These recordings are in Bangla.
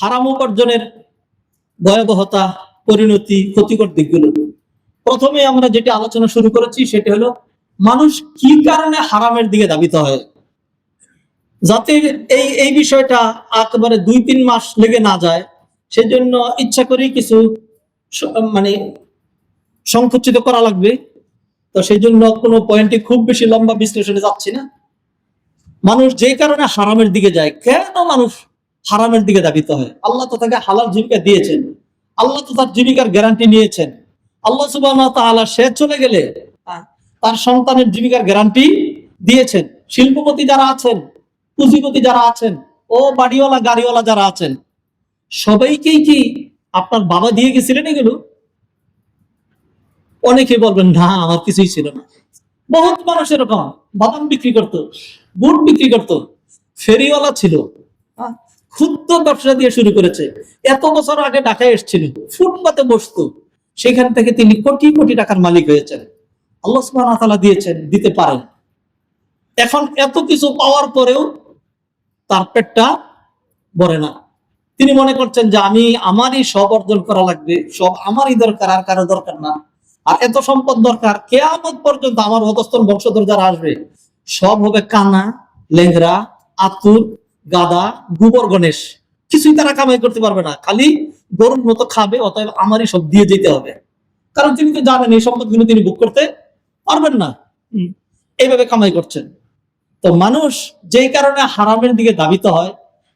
হারাম উপার্জনের ভয়াবহতা, পরিণতি, ক্ষতিকর দিকগুলো। প্রথমে আমরা যেটা আলোচনা শুরু করেছি সেটা হলো মানুষ কি কারণে হারামের দিকে ধাবিত হয়। যাতে এই বিষয়টা একেবারে 2-3 মাস লেগে না যায়, সেজন্য ইচ্ছা করি কিছু মানে সংকুচিত করা লাগবে। তো সেই জন্য কোনো পয়েন্টে খুব বেশি লম্বা বিশ্লেষণে যাচ্ছি না। মানুষ যে কারণে হারামের দিকে যায়, কেন মানুষ হারামের দিকে ধাবিত হয়? আল্লাহ তো তাকে হালাল জীবিকা দিয়েছেন, আল্লাহ তো তার জীবিকার গ্যারান্টি নিয়েছেন। আল্লাহ সুবহানাহু ওয়া তাআলা সে চলে গেলে তার সন্তানের জীবিকার গ্যারান্টি দিয়েছেন। শিল্পপতি যারা আছেন, পুঁজিপতি যারা আছেন, ও বাড়িওয়ালা গাড়িওয়ালা যারা আছেন, সবাইকেই কি আপনার বাবা দিয়ে গেছিলেন এগুলো? অনেকে বলবেন না, আমার কিছুই ছিল না। বহুত মানুষ এরকম বাদাম বিক্রি করত, বুট বিক্রি করত, ফেরিওয়ালা ছিল, ক্ষুদ্র ব্যবসা দিয়ে শুরু করেছে। এত বছর আগে ঢাকায় এসেছিল, ফুটপাতে বসতো, সেখান থেকে তিনি কোটি কোটি টাকার মালিক হয়েছেন। আল্লাহ সুবহানাহু ওয়া তাআলা দিয়েছেন, দিতে পারেন। এখন এত কিছু পাওয়ার পরেও তার পেটটা ভরে না। তিনি মনে করছেন যে আমি আমারই সব অর্জন করা লাগবে, সব আমারই দরকার, আর কারো দরকার না। আর এত সম্পদ দরকার, কিয়ামত পর্যন্ত আমার অধস্তন বংশধর যারা আসবে সব হবে কানা, লেংরা, আতুর, গাদা, গোবর গণেশ। কিছুই তারা কামাই করতে পারবে না, খালি গরুর মতো খাবে। অতএব আমারই সব দিয়ে যেতে হবে, কারণ তিনি তো জানেন এই সম্পদগুলো তিনি ভোগ করতে পারবেন না। এইভাবে কামাই করছেন। তো মানুষ যেই কারণে হারামের দিকে ধাবিত হয়,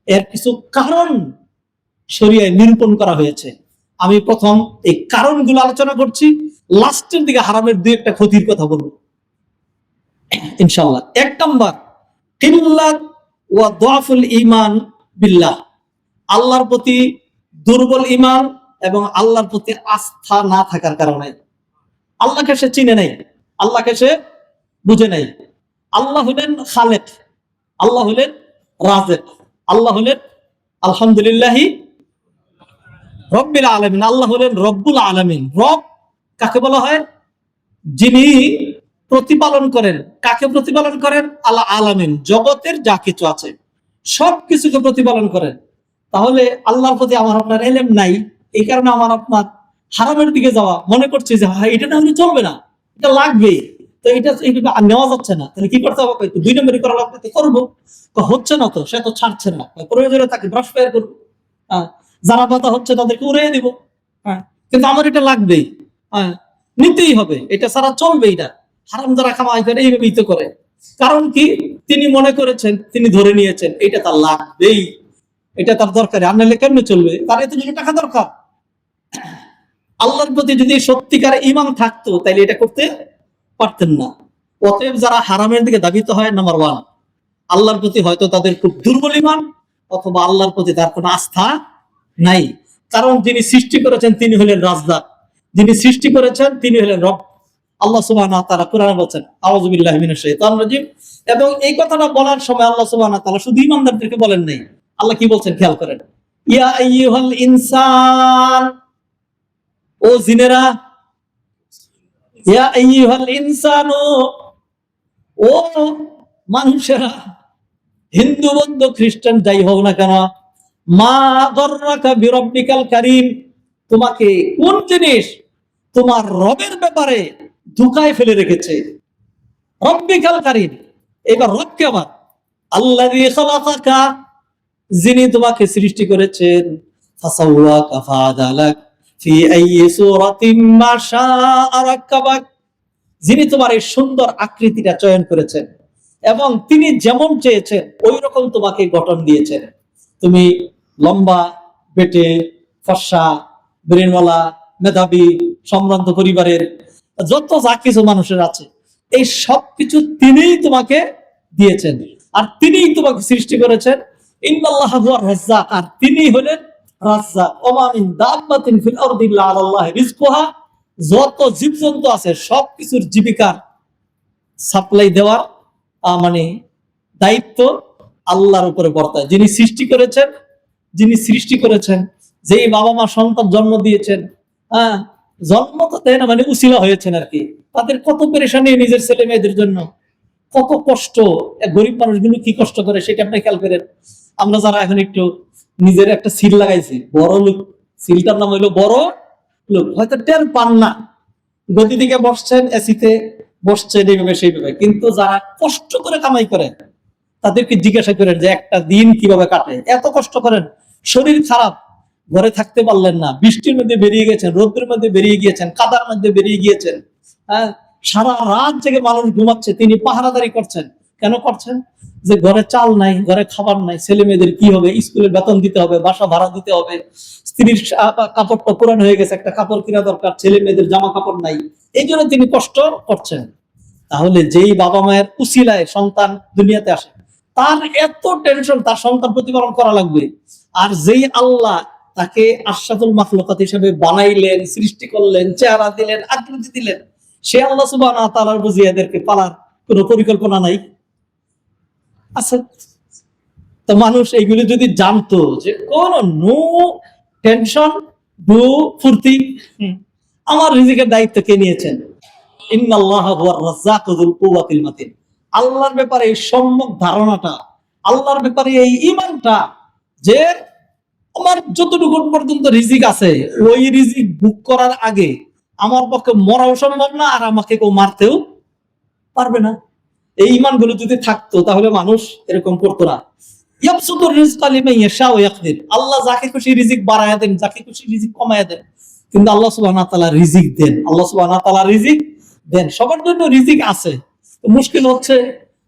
এর কিছু কারণ শরীয়তে নিরূপণ করা হয়েছে। আমি প্রথম এই কারণগুলো আলোচনা করছি, লাস্টের দিকে হারামের দুই একটা ক্ষতির কথা বলবো ইনশাআল্লাহ। 1 নাম্বার, কিল্লাত ওয়া দুআফুল ঈমান বিল্লাহ। আল্লাহর প্রতি দুর্বল ঈমান এবং আল্লাহর প্রতি আস্থা না থাকার কারণে। আল্লাহকে সে চিনে নাই, আল্লাহকে সে বুঝে নাই। আল্লাহ হলেন খালেক, আল্লাহ হলেন রাজেক, আল্লাহ হলেন আলহামদুলিল্লাহি রব্বিল আলামিন, আল্লাহ হলেন রব্বুল আলামিন। রব কাকে বলা হয়? যিনি প্রতিপালন করেন। কাকে প্রতিপালন করেন? আল্লাহ আলামিন, জগতের যা কিছু আছে সব কিছুকে প্রতিপালন করেন। তাহলে আল্লাহর প্রতি আমার আপনার এলেম নাই, এই কারণে আমার আপনার হারামের দিকে যাওয়া, মনে করছে যে হ্যাঁ এটা না হলে চলবে না, এটা লাগবে, তো এটা নেওয়া যাচ্ছে না, তাহলে কি করতে হবে? 2 নম্বরই করা লাগবে, করবো। হচ্ছে না তো, সে তো ছাড়ছে না, প্রয়োজনে তাকে ব্রাশ ফায়ার করবো, যারা পাতা হচ্ছে তাদেরকে উড়িয়ে দিব। কিন্তু আমার এটা লাগবেই, নিতেই হবে, এটা ছাড়া চলবে। এটা হারাম যারা কামাই করে এইভাবেই তো করে। কারণ কি? তিনি মনে করেছেন, তিনি ধরে নিয়েছেন এটা তার লাগবেই, এটা তার দরকারি, আর নাহলে কেমনে চলবে? তার এত টাকা দরকার। আল্লাহর প্রতি যদি সত্যিকার ঈমান থাকতো তাইলে এটা করতে পারতেন না। অতএব যারা হারামের দিকে ধাবিত হয়, নাম্বার 1, আল্লাহর প্রতি হয়তো তাদের খুব দুর্বল ঈমান, অথবা আল্লাহর প্রতি তার কোনো আস্থা নাই। কারণ যিনি সৃষ্টি করেছেন তিনি হলেন রাজ্জাক, যিনি সৃষ্টি করেছেন তিনি হলেন রব। আল্লাহ সুবহানাহু ওয়া তাআলা কোরআনে বলেন আউযু বিল্লাহি মিনাশ শাইতানির রাজিম। এবং এই কথাটা বলার সময় আল্লাহ সুবহানাহু ওয়া তাআলা শুধু ঈমানদারদেরকে বলেন নাই, আল্লাহ কি বলছেন খেয়াল করেন। ইয়া আইয়ুহাল ইনসান, ও জিনেরা, ইয়া আইয়ুহাল ইনসানু, ও মানুষেরা, হিন্দু বৌদ্ধ খ্রিস্টান যাই হোক না কেন, মা গররাকা বিরব্বিকাল কারীম, তোমাকে কোন জিনিস তোমার রবের ব্যাপারে ধোঁকায় ফেলে রেখেছে? রব্বিকাল কারীম, এবার রবকে আবার আল্লাযী খালাকাকা, যিনি তোমাকে সৃষ্টি করেছেন, ফাসাওয়াকা ফাআদালাক ফি আইয়ি সূরাতিন মা শাআ রাক্কাবাক, যিনি তোমার এই সুন্দর আকৃতিটা চয়ন করেছেন এবং তিনি যেমন চেয়েছেন ওই রকম তোমাকে গঠন দিয়েছেন। তুমি লম্বা, বেটে, ফর্সা, ব্রেনওয়ালা, মেধাবী, সম্ভ্রান্ত পরিবারের, যত যা কিছু মানুষের আছে এই সব কিছু তিনিই তোমাকে দিয়েছেন, আর তিনিই তোমাকে সৃষ্টি করেছেন। ইন্নাল্লাহা হুয়ার রাজ্জাক, আর তিনি হলেন রাজ্জাক। ওমা মিন দাব্বাতিন ফিল আরদি ইল্লা আলাল্লাহি রিজকুহা, যত জীবজন্তু আছে সবকিছুর জীবিকার সাপ্লাই দেওয়ার মানে দায়িত্ব আল্লাহর উপরে বর্তায়। যিনি সৃষ্টি করেছেন, যেই বাবা মা সন্তান জন্ম দিয়েছেন, জন্ম তো দেয় না, মানে উসিলা হয়েছেন আর কি, তাদের কত পেরেশানি নিজের ছেলে মেয়েদের জন্য, কত কষ্ট। গরিব মানুষগুলো কি কষ্ট করে সেটা আপনি খেয়াল করেন। আমরা যারা এখন একটু নিজের একটা সিল লাগাইছে, বড় লোক, সিলটার নাম হইলো বড় লোক। হয়তো টের পান না, গতি দিকে বসছেন, এসিতে বসছেন, এইভাবে সেইভাবে। কিন্তু যারা কষ্ট করে কামাই করে তাদেরকে জিজ্ঞাসা করেন যে একটা দিন কিভাবে কাটে, এত কষ্ট করেন, শরীর খারাপ, ঘরে থাকতে পারলেন না, বৃষ্টির মধ্যে বেরিয়ে গেছেন, রোদের মধ্যে বেরিয়ে গিয়েছেন, কাদার মধ্যে বেরিয়ে গিয়েছেন, হ্যাঁ, সারা রাত জেগে মানুষ ঘুমাচ্ছে, তিনি পাহারাদারি করছেন। কেন করছেন? যে ঘরে চাল নাই, ঘরে খাবার নাই, ছেলে মেয়েদের কি হবে, স্কুলের বেতন দিতে হবে, বাসা ভাড়া দিতে হবে, স্ত্রীর কাপড়টা পুরান হয়ে গেছে, একটা কাপড় কিনা দরকার, ছেলে মেয়েদের জামা কাপড় নাই, এই জন্য তিনি কষ্ট করছেন। তাহলে যেই বাবা মায়ের উসিলায় সন্তান দুনিয়াতে আসে, তার এত টেনশন, তার সন্তান প্রতিপালন করা লাগবে। আর যেই আল্লাহ তাকে আশরাফুল মাখলুকাত হিসেবে বানাইলেন, সৃষ্টি করলেন, চেহারা দিলেন, আকৃতি দিলেন, সে আল্লাহ সুবহানাহু ওয়া তাআলার বুঝি এদেরকে পালার কোনো পরিকল্পনা নাই? আছে? তো মানুষ এইগুলো যদি জানতো যে কোন নো টেনশন, নো ফুর্তি, আমার রিজিকের দায়িত্ব কে নিয়েছেন? ইন্নাল্লাহা হুয়ার রাজ্জাকু যুল কুওয়াতিল মাতিন। আল্লাহর ব্যাপারে এই সম্যক ধারণাটা, আল্লাহর ব্যাপারে এই ঈমানটা, যে আমার যতটুকু পর্যন্ত রিজিক আছে, ওই রিজিক বুক করার আগে আমার পক্ষে মরাও সম্ভব না, আর আমাকে কেউ মারতেও পারবে না। এই ঈমানগুলো যদি থাকতো তাহলে মানুষ এরকম করতো না। ইয়াবসুতুর রিজকা লিমান ইয়াশা ওয়া ইয়াকদির। আল্লাহ যাকে খুশি রিজিক বাড়ায়া দেন, যাকে খুশি রিজিক কমায়া দেন। কিন্তু আল্লাহ সুবহানাহু ওয়া তাআলা রিজিক দেন, আল্লাহ সুবহানাহু ওয়া তাআলা রিজিক দেন, সবার জন্য রিজিক আছে। তো মুশকিল হচ্ছে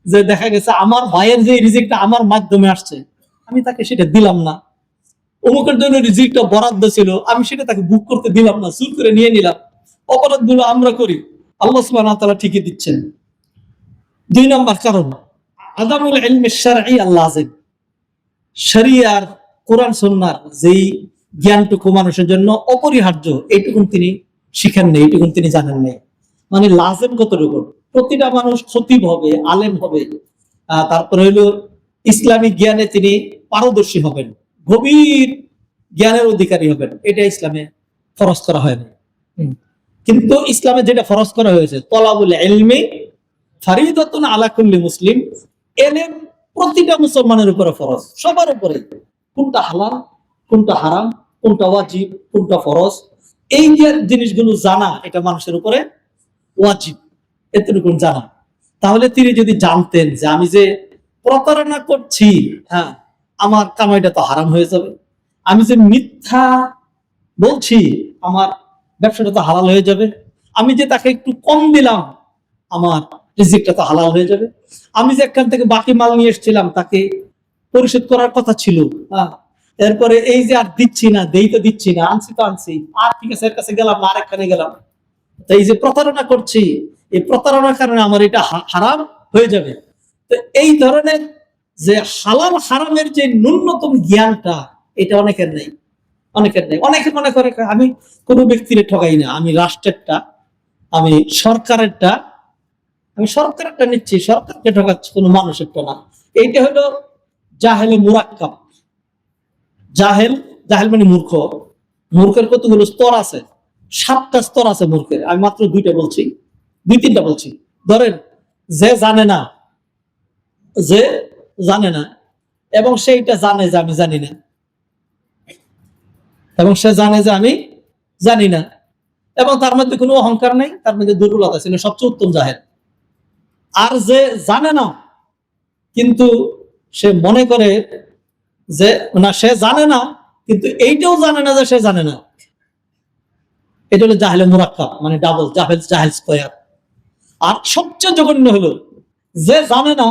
যে দেখা গেছে আমার ভাইয়ের যে রিজিকটা আমার মাধ্যমে আসছে, আমি তাকে সেটা দিলাম না। অমুকের জন্য রিজিকটা বরাদ্দ ছিল, আমি সেটা তাকে বুক করতে দিলাম না, চুর করে নিয়ে নিলাম। অপরাধগুলো আমরা করি, আল্লাহ সুবহানাহু ওয়া তাআলা ঠিকই দিচ্ছেন। 2 নম্বর কারণ, আদামুল ইলমি শারঈ আল লাযিম। শরিয়ার, কোরআন সুন্নাহর যেই জ্ঞানটুকু মানুষের জন্য অপরিহার্য, এইটুকুন তিনি শিখেন নেই, এইটুকুন তিনি জানেন নাই। মানে লাজেম কতটুকু? প্রতিটা মানুষ খতিব হবে, আলেম হবে, তারপরে হইলো ইসলামিক জ্ঞানে তিনি পারদর্শী হবেন, গভীর জ্ঞানের অধিকারী হবেন। এটা ইসলামে ফরজ করা হয় না। কিন্তু ইসলামে যেটা ফরজ করা হয়েছে, তলাবুল ইলমি ফারিদাতুন আলা কুল্লি মুসলিম, ইলম প্রতিটা মুসলমানের উপরে ফরজ, সবার উপরে। কোনটা হালাল, কোনটা হারাম, কোনটা ওয়াজিব, কোনটা ফরজ, এই যে জিনিসগুলো জানা, এটা মানুষের উপরে ওয়াজিব, এতটুকু জানা। তাহলে তিনি যদি জানতেন যে আমি যে প্রতারণা করছি, হ্যাঁ, আমার কামাইটা তো হারাম হয়ে যাবে, আমি যে মিথ্যা বলছি, আমার ব্যবসাটা তো হালাল হয়ে যাবে, আমি যে তাকে একটু কম দিলাম, আমার রিজিকটা তো হালাল হয়ে যাবে, আমি যে এখান থেকে বাকি মাল নিয়ে এসেছিলাম তাকে পরিশোধ করার কথা ছিল, হ্যাঁ, এরপরে এই যে আর দিচ্ছি না, দেই তো দিচ্ছি না, আনছি তো আনছি, আর ঠিক আছে, এর কাছে গেলাম না, আরেকখানে গেলাম, তো এই যে প্রতারণা করছি, এই প্রতারণার কারণে আমার এটা হারাম হয়ে যাবে। তো এই ধরনের যে হালাল হারামের যে ন্যূনতম জ্ঞানটা, এটা অনেকের নেই, অনেকের নেই। অনেকে মনে করে আমি কোনো ব্যক্তির ঠকাই না, আমি রাষ্ট্রেরটা, আমি সরকারেরটা, আমি সরকারটা নিচ্ছি, সরকারকে ঠকাচ্ছি, কোনো মানুষেরটা না। এইটা হলো জাহেলে মুরাক্কাব। জাহেল, জাহেল মানে মূর্খ। মূর্খের কতগুলো স্তর আছে? 7টা স্তর আছে মূর্খের। আমি মাত্র 2টা বলছি, 2-3টা বলছি। ধরেন, যে জানে না, যে জানে না এবং সেইটা জানে যে আমি জানি না, এবং সে জানে যে আমি জানি না, এবং তার মধ্যে কোনো অহংকার নেই, তার মধ্যে দুর্বলতা ছিল, সবচেয়ে উত্তম জাহেল। আর যে জানে না কিন্তু সে মনে করে যে না, সে জানে না কিন্তু এইটাও জানে না যে সে জানে না, এটা হলো জাহেলে মুরাক্কাব, মানে ডাবল জাহেল, জাহেল স্কয়ার। আর সবচেয়ে জঘন্য হলো যে জানে না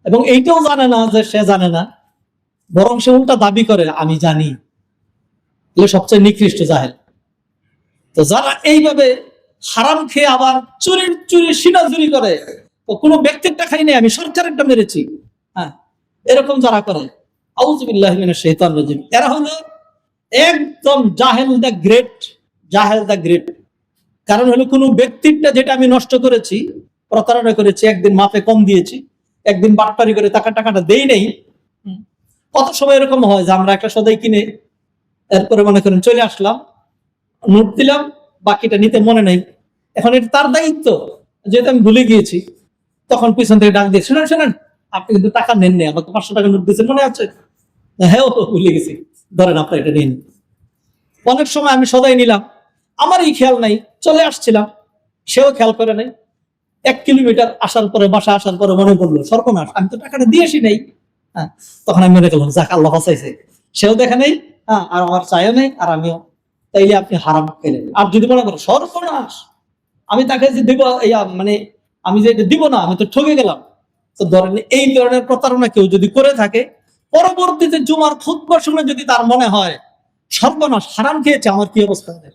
এবং এইটাও জানে না যে সে জানে না, বরং সে উল্টা দাবি করে আমি জানি, এগুলো সবচেয়ে নিকৃষ্ট জাহেল। তো যারা এইভাবে হারাম খেয়ে আবার চুরি সিনাজুরি করে, তো কোনো ব্যক্তিরটা খাই নাই, আমি সরকারেরটা মেরেছি, হ্যাঁ, এরকম যারা করে, আউযু বিল্লাহি মিনাশ শাইতানির রাজিম, এরা হলো একদম জাহেল দ্য গ্রেট, জাহেল দ্য গ্রেট। কারণ হলো কোনো ব্যক্তিরটা যেটা আমি নষ্ট করেছি, প্রতারণা করেছি, একদিন মাপে কম দিয়েছি, একদিন বাটপারি করে টাকাটা দেই নেই। কত সময় এরকম হয় যে আমরা একটা সদাই কিনে এরপরে মনে করেন চলে আসলাম, নোট দিলাম, বাকিটা নিতে মনে নাই, এখন এটা তার দায়িত্ব, যেহেতু আমি ভুলে গিয়েছি, তখন পিছন থেকে ডাক দিয়ে, শুনেন আপনি কিন্তু টাকা নেন নেই, আমাকে 500 টাকা নোট দিয়েছেন, মনে আছে? হ্যাঁ ভুলে গেছি, ধরেন আপনার এটা নিন। অনেক সময় আমি সদাই নিলাম, আমারই খেয়াল নাই, চলে আসছিলাম, সেও খেয়াল করে নাই। 1 কিলোমিটার আসার পরে, বাসা আসার পরে মনে পড়লো সর্বনাশ, আমি তো টাকাটা দিয়ে আসি নাই। হ্যাঁ, তখন আমি মনে করলাম যাক আল্লাহ বাঁচাইছে, সেও দেখে নেই, হ্যাঁ, আর আমার চাইও নেই, আর আমিও। তাইলে আপনি হারাম খেলেন। আর যদি মনে করেন সর্বনাশ, আমি তাকে যে দিব, মানে আমি যে এটা দিব না, আমি তো ঠকে গেলাম, তো ধরেন এই ধরনের প্রতারণা কেউ যদি করে থাকে, পরবর্তীতে জুমার খুতবা শুনে যদি তার মনে হয় সর্বনাশ, হারাম খেয়েছে, আমার কি অবস্থা হবে,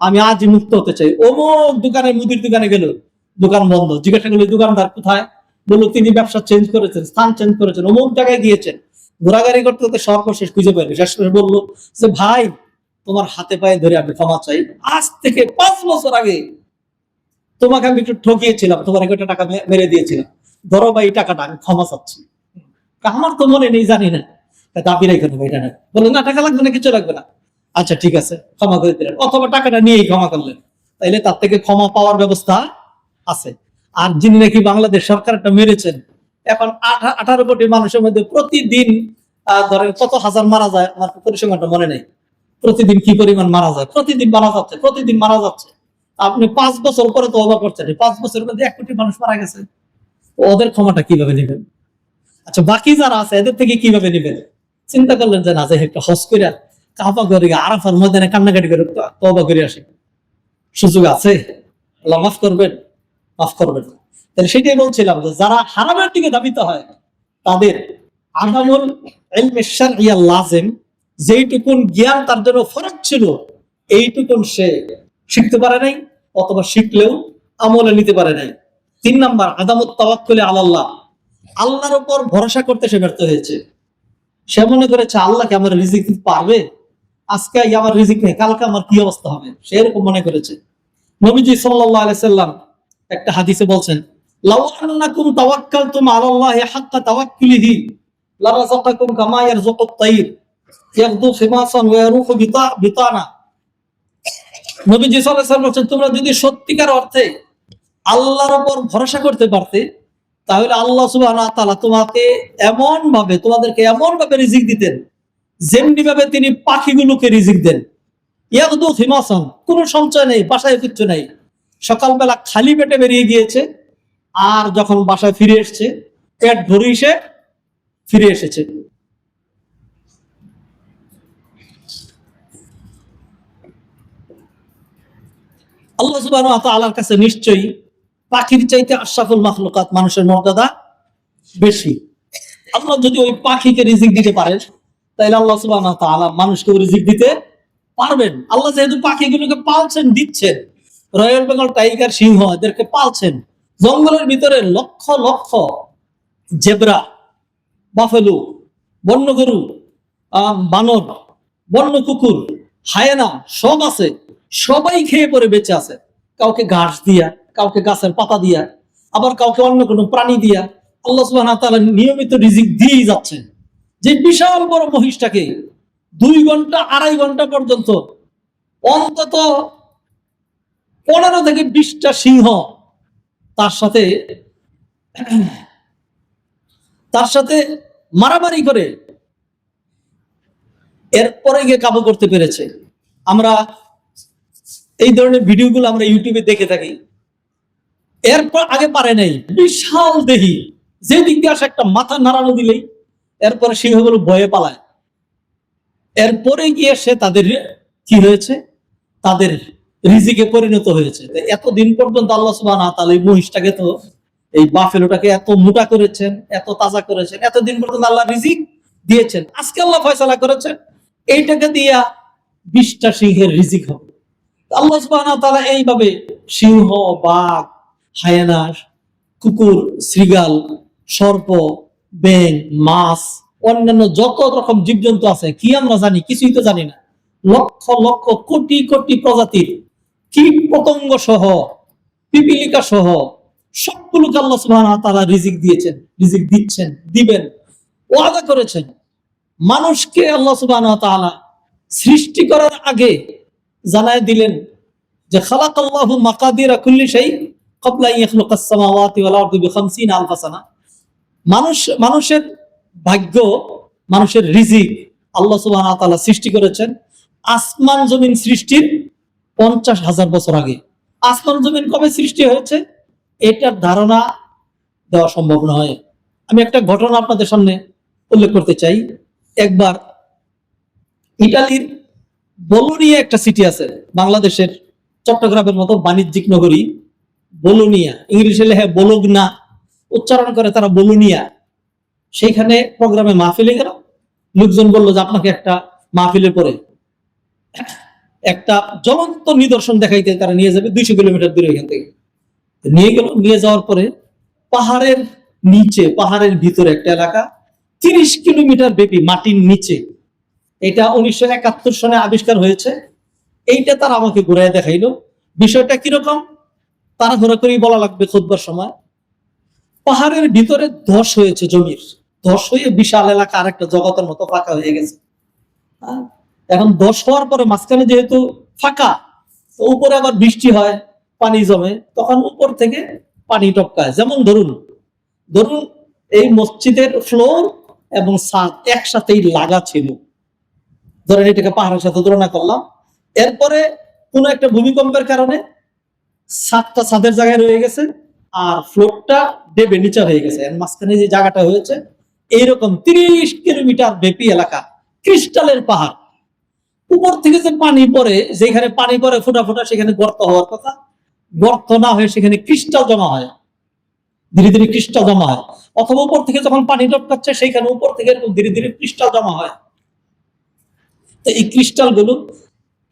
আমি আজই মুক্ত হতে চাই। অমুক দোকানে, মুদির দোকানে গেল, দোকান বন্ধ, জিজ্ঞাসা করলো দোকানদার কোথায়, বললো তিনি ব্যবসা চেঞ্জ করেছেন, স্থান চেঞ্জ করেছেন, অমুক জায়গায় গিয়েছেন। ঘোরাঘুরি করতে করতে সর্বশেষ খুঁজে পেলেন, শেষ করে বললো যে ভাই, তোমার হাতে পায়ে ধরে আমি ক্ষমা চাই, আজ থেকে 5 বছর আগে তোমাকে আমি একটু ঠকিয়েছিলাম, তোমার একটা টাকা মেরে দিয়েছিলাম, ধরো ভাই এই টাকাটা, আমি ক্ষমা চাচ্ছি। আমার তো মনে নেই, জানি না, দাবি রেখে নেবো এটা না, বললো না টাকা লাগবে না, কিছু লাগবে না, আচ্ছা ঠিক আছে ক্ষমা করে দিলেন, অথবা টাকাটা নিয়েই ক্ষমা করলেন, তাইলে তার থেকে ক্ষমা পাওয়ার ব্যবস্থা আছে। আর যিনি নাকি বাংলাদেশ সরকার একটা মেরেছেন, এখন 18 কোটি মানুষের মধ্যে প্রতিদিন ধরেন কত হাজার মারা যায়, আমার পরিসংখ্যানটা মনে নেই, প্রতিদিন কি পরিমাণ মারা যায়, প্রতিদিন মারা যাচ্ছে, প্রতিদিন মারা যাচ্ছে। আপনি 5 বছর পরে তো অবাক করছেন, 5 বছরের মধ্যে 1 কোটি মানুষ মারা গেছে, ওদের ক্ষমাটা কিভাবে নেবেন? আচ্ছা বাকি যারা আছে এদের থেকে কিভাবে নেবেন? চিন্তা করলেন যে না, যে একটা হজ করে কাবা করে আরাফার ময়দানে কান্নাকাটি করে তওবা করে আসে, সুযোগ আছে? আল্লাহ মাফ করবেন, মাফ করবেন। তাহলে সেটাই বলছিলাম যে যারা হারামের দিকে ধাবিত হয়, তাদের আদামুল ইলমি শারঈ লাযিম, যেইটুকুন জ্ঞান তার জন্য ফরজ ছিল, এইটুকুন সে শিখতে পারে নাই, অথবা শিখলেও আমলে নিতে পারে নাই। 3 নাম্বার, আদামুত তাওয়াক্কুল আলাল্লাহ, আল্লাহর উপর ভরসা করতে সে ব্যর্থ হয়েছে। সে মনে করেছে আল্লাহকে আমার রিজিক দিতে পারবে, আজকে আমার রিজিক নেই, কালকে আমার কি অবস্থা হবে, সে এরকম মনে করেছে। নবীজি সাল্লাল্লাহু আলাইহি সাল্লাম একটা হাদিসে বলছেন, লাউ আন্নাকুম তাওয়াক্কালতুম আলাল্লাহি হাক্কা তাওয়াক্কুলিহি লারাযাকাকুম কামা ইয়ারযুকুত তাইর ইয়াগদু খিমাসান ওয়া ইয়ারুহু বিতানা। নবীজি সাল্লাল্লাহু আলাইহি সাল্লাম বলছেন, তোমরা যদি সত্যিকার অর্থে আল্লাহর উপর ভরসা করতে পারতে, তাহলে আল্লাহ সুবহানাহু ওয়া তাআলা তোমাদেরকে এমন ভাবে রিজিক দিতেন, যেমনি ভাবে তিনি পাখিগুলোকে রিজিক দেন। ইয়াগদু খিমাসান, কোনো সঞ্চয় নেই, বাসায় কিচ্ছু নেই, সকালবেলা খালি পেটে বেরিয়ে গিয়েছে, আর যখন বাসায় ফিরে এসেছে পেট ভরেই সে ফিরে এসেছে। আল্লাহ সুবহানাহু ওয়া তাআলার কাছে নিশ্চয়ই পাখির চাইতে আশরাফুল মাখলুকাত, মানুষের মর্যাদা বেশি। আল্লাহ যদি ওই পাখিকে রিজিক দিতে পারেন, তাহলে আল্লাহ সুবহানাহু ওয়া তাআলা মানুষকেও রিজিক দিতে পারবেন। আল্লাহ যেহেতু পাখিগুলোকে পালছেন, দিচ্ছেন, রয়্যাল বেঙ্গল টাইগার, সিংহ, এদেরকে পালছেন, জঙ্গলের ভিতরে লক্ষ লক্ষ জেব্রা, বাফেলো, বন্য গরু, বানর, বন্য কুকুর, হায়েনা সব আছে, সবাই খেয়ে পরে বেঁচে আছে, কাউকে ঘাস দিয়া, কাউকে গাছের পাতা দিয়া, আবার কাউকে অন্য কোনো প্রাণী দিয়া আল্লাহ সুবহানাহু ওয়া তাআলা নিয়মিত রিজিক দিয়েই যাচ্ছেন। যে বিশাল বড় মহিষটাকে 2 ঘন্টা 2.5 ঘন্টা পর্যন্ত অন্তত 15 থেকে 20টা সিংহ তার সাথে মারামারি করে এরপরে গিয়ে কাবু করতে পেরেছে। আমরা এই ধরনের ভিডিওগুলো আমরা ইউটিউবে দেখে থাকি। এরপর আগে পারে নাই, বিশাল দেহি, যে দিক দিয়ে আসে একটা মাথা নাড়ানো দিলেই এরপরে সিংহগুলো ভয়ে পালায়। এরপরে গিয়ে সে তাদের কি হয়েছে, তাদের রিজিকে পরিণত হয়েছে। এতদিন পর্যন্ত আল্লাহ সুবহানাহু ওয়া তাআলা এই মহিষটাকে, তো এই বাফেলোটাকে এত মোটা করেছেন, এত তাজা করেছেন, এতদিন পর্যন্ত আল্লাহ রিজিক দিয়েছেন। আজকে আল্লাহ ফয়সালা করেছেন এইটাকে দিয়া 20টা সিংহের রিজিক হবে। আল্লাহ সুবহানাহু ওয়া তাআলা এইভাবে সিংহ, বাঘ, হায়েনা, কুকুর, শৃগাল, সর্প, ব্যাঙ, মাছ, অন্যান্য যত রকম জীবজন্তু আছে, কি আমরা জানি? কিছুই তো জানি না। লক্ষ লক্ষ কোটি কোটি প্রজাতির কীট পতঙ্গ সহ, পিপিলিকা সহ সবগুলোকে আল্লাহ সুবহানাহু ওয়া তাআলা রিজিক দিয়েছেন, রিজিক দিচ্ছেন, দিবেন, ওয়াদা করেছেন। মানুষকে আল্লাহ সুবহানাহু ওয়া তাআলা সৃষ্টি করার আগে জানায় দিলেন যে খালাকাল্লাহু মাকাদিরা কুল্লি শাই ক্বাবলা আন ইয়াখলুকাস সামাওয়াতি ওয়াল আরদি বি50 আলফা সানা। মানুষের ভাগ্য, মানুষের রিজিক আল্লাহ সুবহানাহু ওয়া তাআলা সৃষ্টি করেছেন আসমান জমিন সৃষ্টির 50,000 বছর আগে। আসমান জমিন কবে সৃষ্টি হয়েছে এটার ধারণা দেওয়া সম্ভব নয়। আমি একটা ঘটনা আপনাদের সামনে উল্লেখ করতে চাই। একবার ইটালির বোলোনিয়া একটা সিটি আছে, বাংলাদেশের চট্টগ্রামের মতো বাণিজ্যিক নগরী বোলোনিয়া, ইংলিশে লেখে বোলোগনা, উচ্চারণ করে তারা বোলোনিয়া। সেইখানে প্রোগ্রামে মাহফিলে গেল, লোকজন বললো যে আপনাকে একটা মাহফিলের পরে একটা জ্বলন্ত নিদর্শন দেখাইতে তারা নিয়ে যাবে 200 কিলোমিটার দূরে এখান থেকে। নিয়ে গেল, নিয়ে যাওয়ার পরে পাহাড়ের নিচে, পাহাড়ের ভিতরে একটা এলাকা 30 কিলোমিটার ব্যাপী মাটির নিচে, এটা 1971 সনে আবিষ্কার হয়েছে। এইটা তারা আমাকে ঘুরাই দেখাইলো। বিষয়টা কিরকম তারা ঘোরা করেই বলা লাগবে খুতবার সময়। পাহাড়ের ভিতরে ধস হয়েছে, জমির ধস হয়ে বিশাল এলাকা আরেকটা জগতের মতো ফাঁকা হয়ে গেছে। এখন ধস হওয়ার পরে মাঝখানে যেহেতু ফাঁকা, তো উপরে আবার বৃষ্টি হয়, পানি জমে, তখন উপর থেকে পানি টপকায়। যেমন ধরুন ধরুন এই মসজিদের ফ্লোর এবং ছাদ একসাথেই লাগা ছিল, ধরেন এটাকে পাহাড়ের সাথে তুলনা করলাম। এরপরে কোন একটা ভূমিকম্পের কারণে ছাদটা ছাদের জায়গায় রয়ে গেছে আর ফ্লোরটা দেবে নিচে হয়ে গেছে। এর মাঝখানে যে জায়গাটা হয়েছে এইরকম 30 কিলোমিটার ব্যাপী এলাকা, ক্রিস্টালের পাহাড়। উপর থেকে যে পানি পড়ে, যেখানে পানি পড়ে ফোটা ফোটা, সেখানে গর্ত হওয়ার কথা, গর্ত না হয়ে সেখানে ক্রিস্টাল জমা হয়, ধীরে ধীরে ক্রিস্টাল জমা হয়। অথবা উপর থেকে যখন পানি টপকাচ্ছে সেইখানে উপর থেকে ধীরে ধীরে ক্রিস্টাল জমা হয়। তো এই ক্রিস্টাল গুলো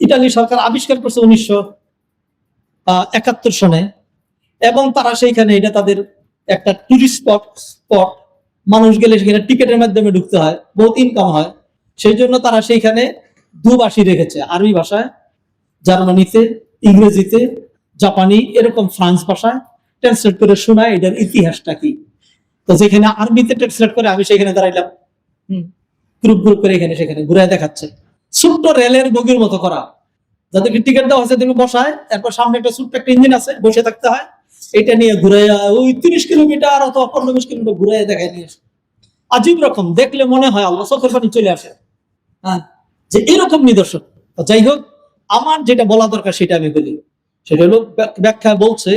ইতালি সরকার আবিষ্কার করছে 1971 সনে, এবং তারা সেইখানে, এটা তাদের একটা টুরিস্ট স্পট, মানুষ গেলে সেখানে টিকেটের মাধ্যমে ঢুকতে হয়, বহুত ইনকাম হয়। সেই জন্য তারা সেইখানে দুভাষী রেখেছে, আরবি ভাষায়, জার্মানিতে, ইংরেজিতে, জাপানি, এরকম ফ্রান্স ভাষায় ট্রান্সলেট করে শোনায় এটার ইতিহাসটা কি। তো যেখানে আরবিতে ট্রান্সলেট করে আমি সেখানে দাঁড়াইলাম, গ্রুপ গ্রুপ করে এখানে সেখানে ঘুরে দেখাচ্ছে। ছোট্ট রেলের বগির মতো করা, যাদেরকে টিকিট দেওয়া হয়েছে তাদেরকে বসায়, এরপর সামনে একটা ছোট্ট একটা ইঞ্জিন আছে, বসে থাকতে হয়, এটা নিয়ে ঘুরে ওই 30 কিলোমিটার অথবা 15-20 কিলোমিটার ঘুরে দেখায় নিয়ে আসে। আজীব রকম, দেখলে মনে হয় আল্লাহ, চোখের পানি চলে আসে। হ্যাঁ, যে এরকম নিদর্শন। যাই হোক, আমার যেটা বলা দরকার সেটা আমি বলি। সেটা হলো, ব্যাখ্যা বলছে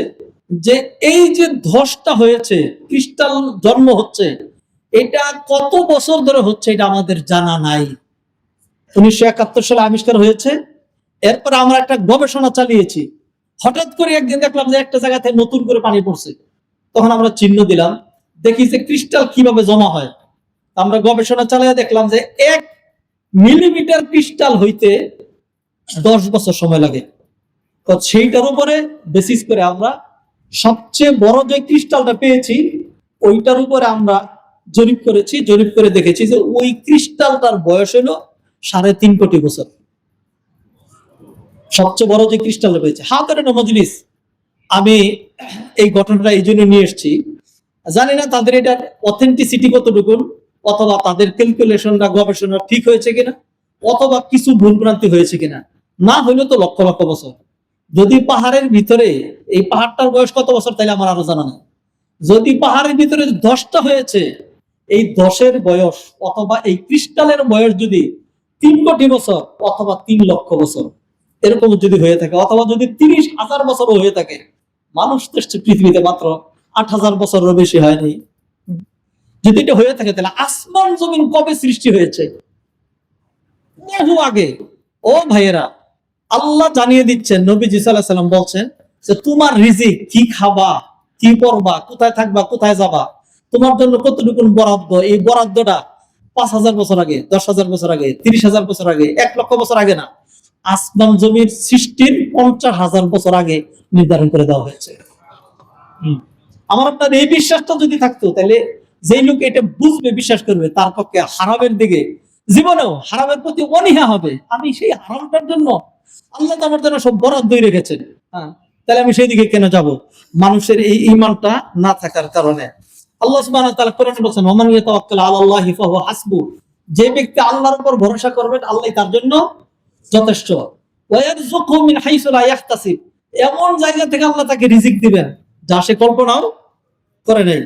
যে এই যে ধসটা হয়েছে, ক্রিস্টাল জন্ম হচ্ছে, এটা কত বছর ধরে হচ্ছে এটা আমাদের জানা নাই। 1971 সালে আবিষ্কার হয়েছে। এরপর আমরা একটা গবেষণা চালিয়েছি। হঠাৎ করে একদিন দেখলাম যে একটা জায়গা থেকে নতুন করে পানি পড়ছে, তখন আমরা চিহ্ন দিলাম, দেখি যে ক্রিস্টাল কিভাবে জমা হয়। আমরা গবেষণা চালিয়ে দেখলাম যে 1 মিলিমিটার ক্রিস্টাল হইতে 10 বছর সময় লাগে। তো সেইটার উপরে বেসিস করে আমরা সবচেয়ে বড় যে ক্রিস্টালটা পেয়েছি ওইটার উপরে আমরা জরিপ করেছি। জরিপ করে দেখেছি যে ওই ক্রিস্টালটার বয়স হলো 3.5 কোটি বছর। সবচেয়ে বড় যে ক্রিস্টালটা পেয়েছে হাতের মজলিস। আমি এই ঘটনাটা এই জন্য নিয়ে এসেছি, জানি না তাদের এটার অথেন্টিসিটি কতটুকু, অথবা তাদের ক্যালকুলেশনটা, গবেষণা ঠিক হয়েছে কিনা, অথবা কিছু ভুলভ্রান্তি হয়েছে কিনা। না হইলে তো লক্ষ লক্ষ বছর। যদি পাহাড়ের ভিতরে, এই পাহাড়টার বয়স কত বছর তাইলে আমার আরো জানা নেই। যদি পাহাড়ের ভিতরে 10টা হয়েছে, এই 10-এর বয়স অথবা এই ক্রিস্টালের বয়স যদি 3 কোটি বছর অথবা 3 লক্ষ বছর এরকম যদি হয়ে থাকে, অথবা যদি 30,000 বছরও হয়ে থাকে, মানুষ তো পৃথিবীতে মাত্র 8,000 বছরেরও বেশি হয়নি। যদি এটা হয়ে থাকে তাহলে আসমান জমিন কবে সৃষ্টি হয়েছে? বহু আগে। ও ভাইয়েরা, আল্লাহ জানিয়ে দিচ্ছেন, নবীজি সাল্লাল্লাহু আলাইহি ওয়াসাল্লাম বলছেন যে তোমার রিজিক, কি খাবা, কি পরবা, কোথায় থাকবা, কোথায় যাবা, তোমার জন্য কতটুকু বরাদ্দ, এই বরাদ্দটা 5,000 বছর আগে, 10,000 বছর আগে, 30,000 বছর আগে, 1 লক্ষ বছর আগে না, আসমান জমির সৃষ্টির 50,000 বছর আগে নির্ধারণ করে দেওয়া হয়েছে। আমার আপনার এই বিশ্বাসটা যদি থাকতো, তাহলে যেই লোক এটা বুঝবে, বিশ্বাস করবে, তার পক্ষে হারামের দিকে, জীবনেও হারামের প্রতি অনীহা হবে। আমি সেই হারামটার জন্য আল্লাহ তো আমার জন্য সব বরাদ্দই রেখেছেন, হ্যাঁ, তাহলে আমি সেই দিকে কেন যাব? মানুষের এই ঈমানটা না থাকার কারণে। আল্লাহ সুবহানাহু ওয়া তাআলা কোরআনে বলেছেন, ওয়া মান ইয়াতাওয়াক্কাল আলাল্লাহি ফাহুয়া হাসবু, যে ব্যক্তি আল্লাহর উপর ভরসা করবে আল্লাহ তার জন্য যথেষ্ট। ওয়া ইয়ারযুকহু মিন হাইসু লা ইয়াহতাসিব, এমন জায়গা থেকে আল্লাহ তাকে রিজিক দিবেন যা সে কল্পনাও করে নাই।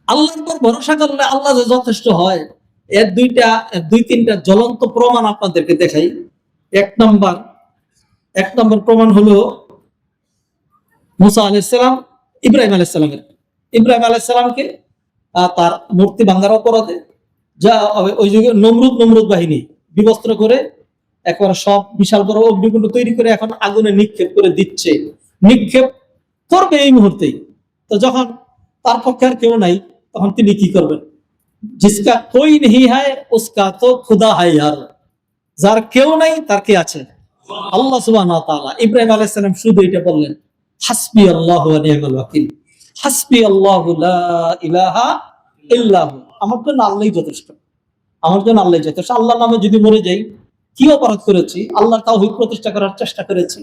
আল্লাহর উপর ভরসা করলে আল্লাহ যে যথেষ্ট হয়, এর দুই তিনটা জ্বলন্ত প্রমাণ আপনাদেরকে দেখাই। এক নম্বর প্রমাণ হলো মুসা আলাইহিস সালাম ইব্রাহিম আলাইহিস সালামকে তার মূর্তি ভাঙার অপরাধে যা ওই যুগে নমরুদ বাহিনী বিবস্ত্র করে একবার সব বিশাল বড় অগ্নিকুণ্ড তৈরি করে এখন আগুনে নিক্ষেপ করে দিচ্ছে, নিক্ষেপ করবে এই মুহূর্তেই। তো যখন তার পক্ষে আর কেউ নাই, তখন তিনি কি করবেন? জিসকা কোই নেহি হায় উসকা তো খুদা হায় ইয়ার, যার কেউ নাই তার কে আছে? আল্লাহ সুবহানাহু ওয়া তাআলা। ইব্রাহিম আলাইহিস সালাম শুধু এটা বললেন, হাসবি আল্লাহু ওয়া নি'মাল ওয়াকিল, হাসবি আল্লাহু লা ইলাহা ইল্লাহু, আমার জন্য আল্লাহই যথেষ্ট, আমার জন্য আল্লাহই যথেষ্ট। আল্লাহর নামে যদি মরে যাই, কি অপরাধ করেছি? আল্লাহর তাওহীদ প্রতিষ্ঠা করার চেষ্টা করেছি,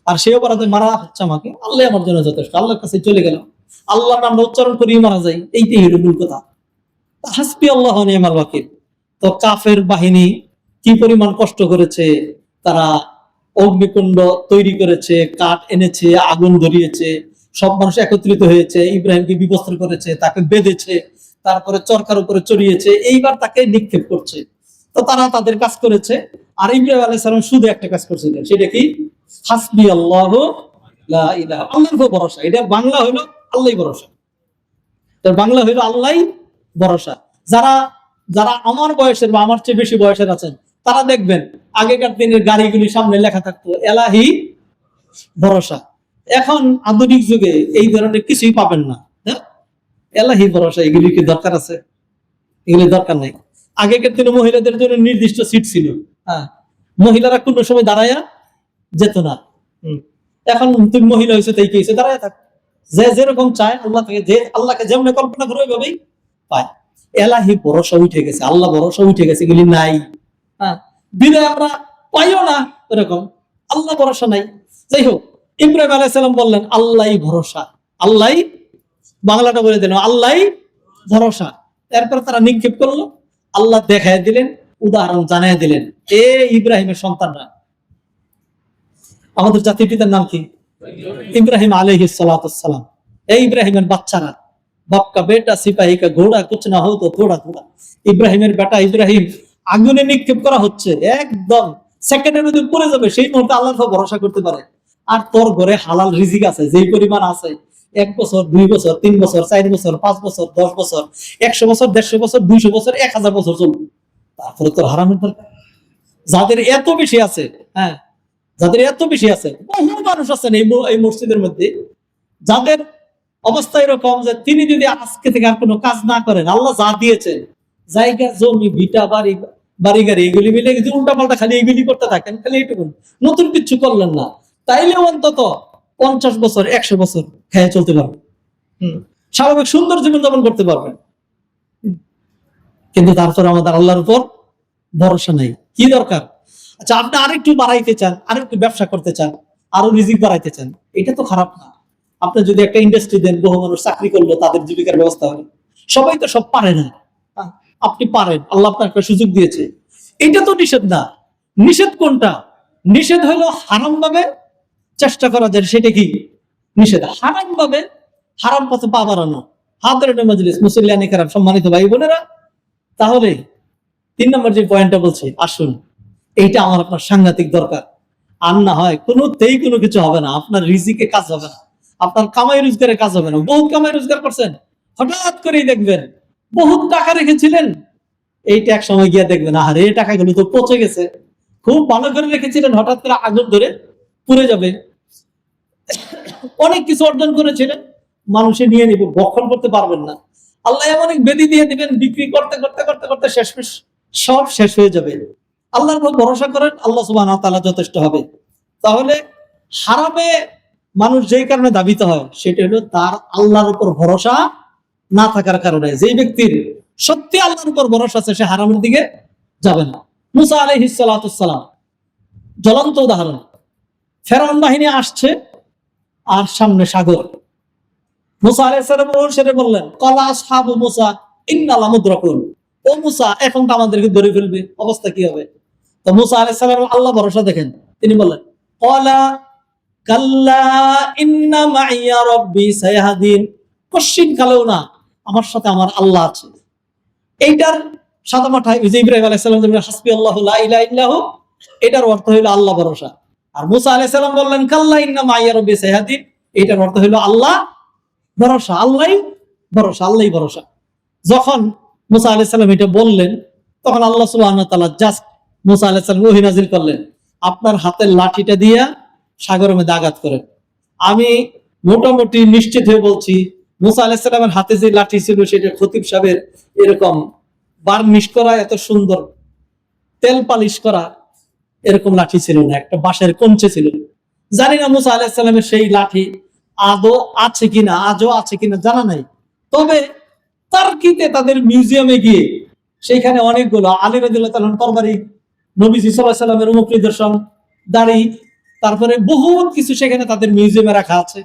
আর সেই অপরাধে মারা হচ্ছে আমাকে, আল্লাহ আমার জন্য যথেষ্ট। আল্লাহর কাছে চলে গেলাম, আল্লাহর নাম উচ্চারণ করেই মারা যাই, এইটাই হলো মূল কথা। হাসবি আল্লাহু ওয়া নি'মাল ওয়াকিল। তো কাফের বাহিনী কি পরিমাণ কষ্ট করেছে, তারা অগ্নিকুণ্ড তৈরি করেছে, কাঠ এনেছে, আগুন ধরিয়েছে, সব মানুষ একত্রিত হয়েছে, ইব্রাহিমকে বিবস্ত্র করেছে, তাকে বেঁধেছে, তারপরে চরকার উপরে চড়িয়েছে, এইবার তাকে নিক্ষেপ করছে। তো তারা তাদের কাজ করেছে, আর ইব্রাহিম আলাইহিস সালাম শুধু একটা কাজ করছিলেন, সেটা কি? হাসবি আল্লাহু লা ইলাহা, আল্লাহর উপর ভরসা। এটা বাংলা হইলো আল্লাহই ভরসা, তার বাংলা হইলো আল্লাহই ভরসা। যারা যারা আমার বয়সের বা আমার চেয়ে বেশি বয়সের আছেন, তারা দেখবেন আগেকার দিনের গাড়িগুলি সামনে লেখা থাকতো এলাহি ভরসা। এখন আধুনিক যুগে এই ধরনের কিছুই পাবেন না। হ্যাঁ, এলাহি ভরসা এগুলি কি দরকার আছে? এগুলি দরকার নাই। আগেকার দিনে মহিলাদের জন্য নির্দিষ্ট সিট ছিল, হ্যাঁ, মহিলারা কোনো সময় দাঁড়ায়া যেত না। এখন তুমি মহিলা হয়েছে তাই কি হয়েছে, দাঁড়ায় থাক, যে যেরকম চায় আল্লাহ থেকে, যে আল্লাহকে যেমন কল্পনা করে ওইভাবেই পায়। এলাহি ভরসা উঠে গেছে, আল্লাহ ভরসা উঠে গেছে, এগুলি নাই। হ্যাঁ, বিদায় আমরা পাইও না এরকম, আল্লাহ ভরসা নাই। যাই হোক, ইব্রাহিম আলাইহিস সালাম বললেন আল্লাহই ভরসা, আল্লাহই, বাংলাটা বলে দিলেন আল্লাহই ভরসা। এরপর তারা নিক্ষেপ করলো, আল্লাহ দেখায় দিলেন, উদাহরণ জানায় দিলেন। এ ইব্রাহিমের সন্তানরা, আমাদের জাতির পিতার নাম কি? ইব্রাহিম আলাইহিস সালাতু সালাম। এই ইব্রাহিমের বাচ্চারা, বাপ কা বেটা সিপাহী কা ঘোড়া কুছ না হো তো থোড়া থোড়া। ইব্রাহিমের বেটা ইব্রাহিম আগুনে নিক্ষেপ করা হচ্ছে, একদম সেকেন্ডের মধ্যে পড়ে যাবে, সেই মুহূর্তে আল্লাহর উপর ভরসা করতে পারে। আর তোর ঘরে হালাল রিজিক আছে, যেই পরিমাণ আছে, 1 বছর 2 বছর 3 বছর 4 বছর 5 বছর 10 বছর 100 বছর 150 বছর 200 বছর 1000 বছর চলবে, তারপরে তোর হারামের দরকার? যাদের এত বেশি আছে, হ্যাঁ, যাদের এত বেশি আছে, বহু মানুষ আছেন এই মসজিদের মধ্যে, যাদের অবস্থা এরকম যে তিনি যদি আজকে থেকে আর কোনো কাজ না করেন, আল্লাহ যা দিয়েছেন, জায়গা জমি ভিটা বাড়ি গাড়ি, এগুলি মিলে যদি উল্টা পাল্টা খালি এগুলি করতে থাকেন, খালি এইটুকু, নতুন কিছু করলেন না, তাইলে অন্তত 50 বছর 100 বছর খেয়ে চলতে পারবেন, স্বাভাবিক সুন্দর জীবনযাপন করতে পারবেন। কিন্তু তারপর আমাদের আল্লাহর উপর ভরসা নাই। কি দরকার? আচ্ছা, আপনি আরেকটু বাড়াইতে চান, আরেকটু ব্যবসা করতে চান, আরো রিজিক বাড়াইতে চান, এটা তো খারাপ না। আপনি যদি একটা ইন্ডাস্ট্রি দেন, বহু মানুষ চাকরি করলো, তাদের জীবিকার ব্যবস্থা হবে। সবাই তো সব পারে না, আপনি পারেন, আল্লাহ আপনার একটা সুযোগ দিয়েছে, এটা তো নিষেধ না। নিষেধ কোনটা? নিষেধ হলো হারাম ভাবে চেষ্টা করা যায়, সেটা কি নিষেধ? হারাম ভাবে, হারাম পথে পা বাড়ানো। হাতের মজলিস, মুসল্লিয়ানে কেরাম, সম্মানিত ভাই বোনেরা, তাহলে 3 নম্বর যে পয়েন্টটা বলছি, আসুন, এইটা আমার আপনার সাংঘাতিক দরকার। আর না হয় কোনোতেই কোনো কিছু হবে না, আপনার রিজিকে কাজ হবে না, আপনার কামাই রোজগারে কাজ হবে না। বহুত কামাই রোজগার করছেন, হঠাৎ করেই দেখবেন বহুত টাকা রেখেছিলেন, এইটা এক সময় গিয়ে দেখবেন আরে এই টাকাগুলো তো পচে গেছে। খুব ভালো করে রেখেছিলেন, হঠাৎ করে আগুন ধরে পুড়ে যাবে। অনেক কিছু অর্জন করেছিলেন, মানুষে নিয়ে নিবে, ভক্ষণ করতে পারবেন না। আল্লাহ এমন এক বেদি দিয়ে দিবেন, বিক্রি করতে করতে করতে করতে সব শেষ হয়ে যাবে। আল্লাহর উপর ভরসা করেন, আল্লাহ সুবহানাহু ওয়া তাআলা যথেষ্ট হবে। তাহলে হারামে মানুষ যেই কারণে দাবিত হয়, সেটা হলো তার আল্লাহর উপর ভরসা না থাকার কারণে। যেই ব্যক্তির সত্যি আল্লাহর উপর ভরসা আছে, সে হারামের দিকে যাবে না। মুসা আলাইহিস সালাতু সালাম জ্বলন্ত উদাহরণ। ফেরাউন বাহিনী আসছে, আর সামনে সাগর। মুসা আলাইহিস সালাম সেটা বললেন, ক্বালা আসহাবু মুসা ইন্না লামুদরাকুন। ও মুসা, এখন তো আমাদেরকে ধরে ফেলবে, অবস্থা কি হবে? তো মুসা আলাইহিস সালাম আল্লাহ ভরসা দেখেন, তিনি বললেন, ক্বালা কাল্লা ইন্না মাইয়া রাব্বি সায়াহদিন। কশিন কালেও না, আমার সাথে আমার আল্লাহ আছে। এইটার সাদা মাথায় ওই যে ইব্রাহিম আলাইহিস সালাম যেমন হাসবি আল্লাহু লা ইলাহা ইল্লাহু, এটার অর্থ হলো আল্লাহ ভরসা। আর মুসা আলাইহিস সালাম বললেন কাল্লা ইন্না মাইয়া রাব্বি সায়াহদিন, এটার অর্থ হলো আল্লাহ ভরসা, আল্লাহই ভরসা, আল্লাহই ভরসা। যখন মুসা আলাইহিস সালাম এটা বললেন, তখন আল্লাহ সুবহানাহু ওয়া তাআলা জাস্ট মুসা আলাইহিস সালাম ওহী নাযিল করলেন, আপনার হাতের লাঠিটা দিয়া সাগরের মধ্যে আঘাত করেন। আমি মোটামুটি নিশ্চিত হয়ে বলছি, মুসা আলাইহিস সালামের হাতে যে লাঠি ছিল সেটা খতিব সাহেবের এরকম বার্নিশ করা, এত সুন্দর তেল পালিশ করা এরকম লাঠি ছিল না, একটা বাঁশের কঞ্চে ছিল। জানি না মুসা আলাইহিস সালামের সেই লাঠি আজও আছে কিনা জানা নাই। তবে তার্কিতে তাদের মিউজিয়ামে গিয়ে সেখানে অনেকগুলো আলী রাদিয়াল্লাহু তাআলা তরবারি, নবীজি সাল্লাল্লাহু আলাইহি সাল্লামের মুখ নিদর্শন, দাড়ি, তারপরে বহুত কিছু সেখানে তাদের মিউজিয়ামে রাখা আছে।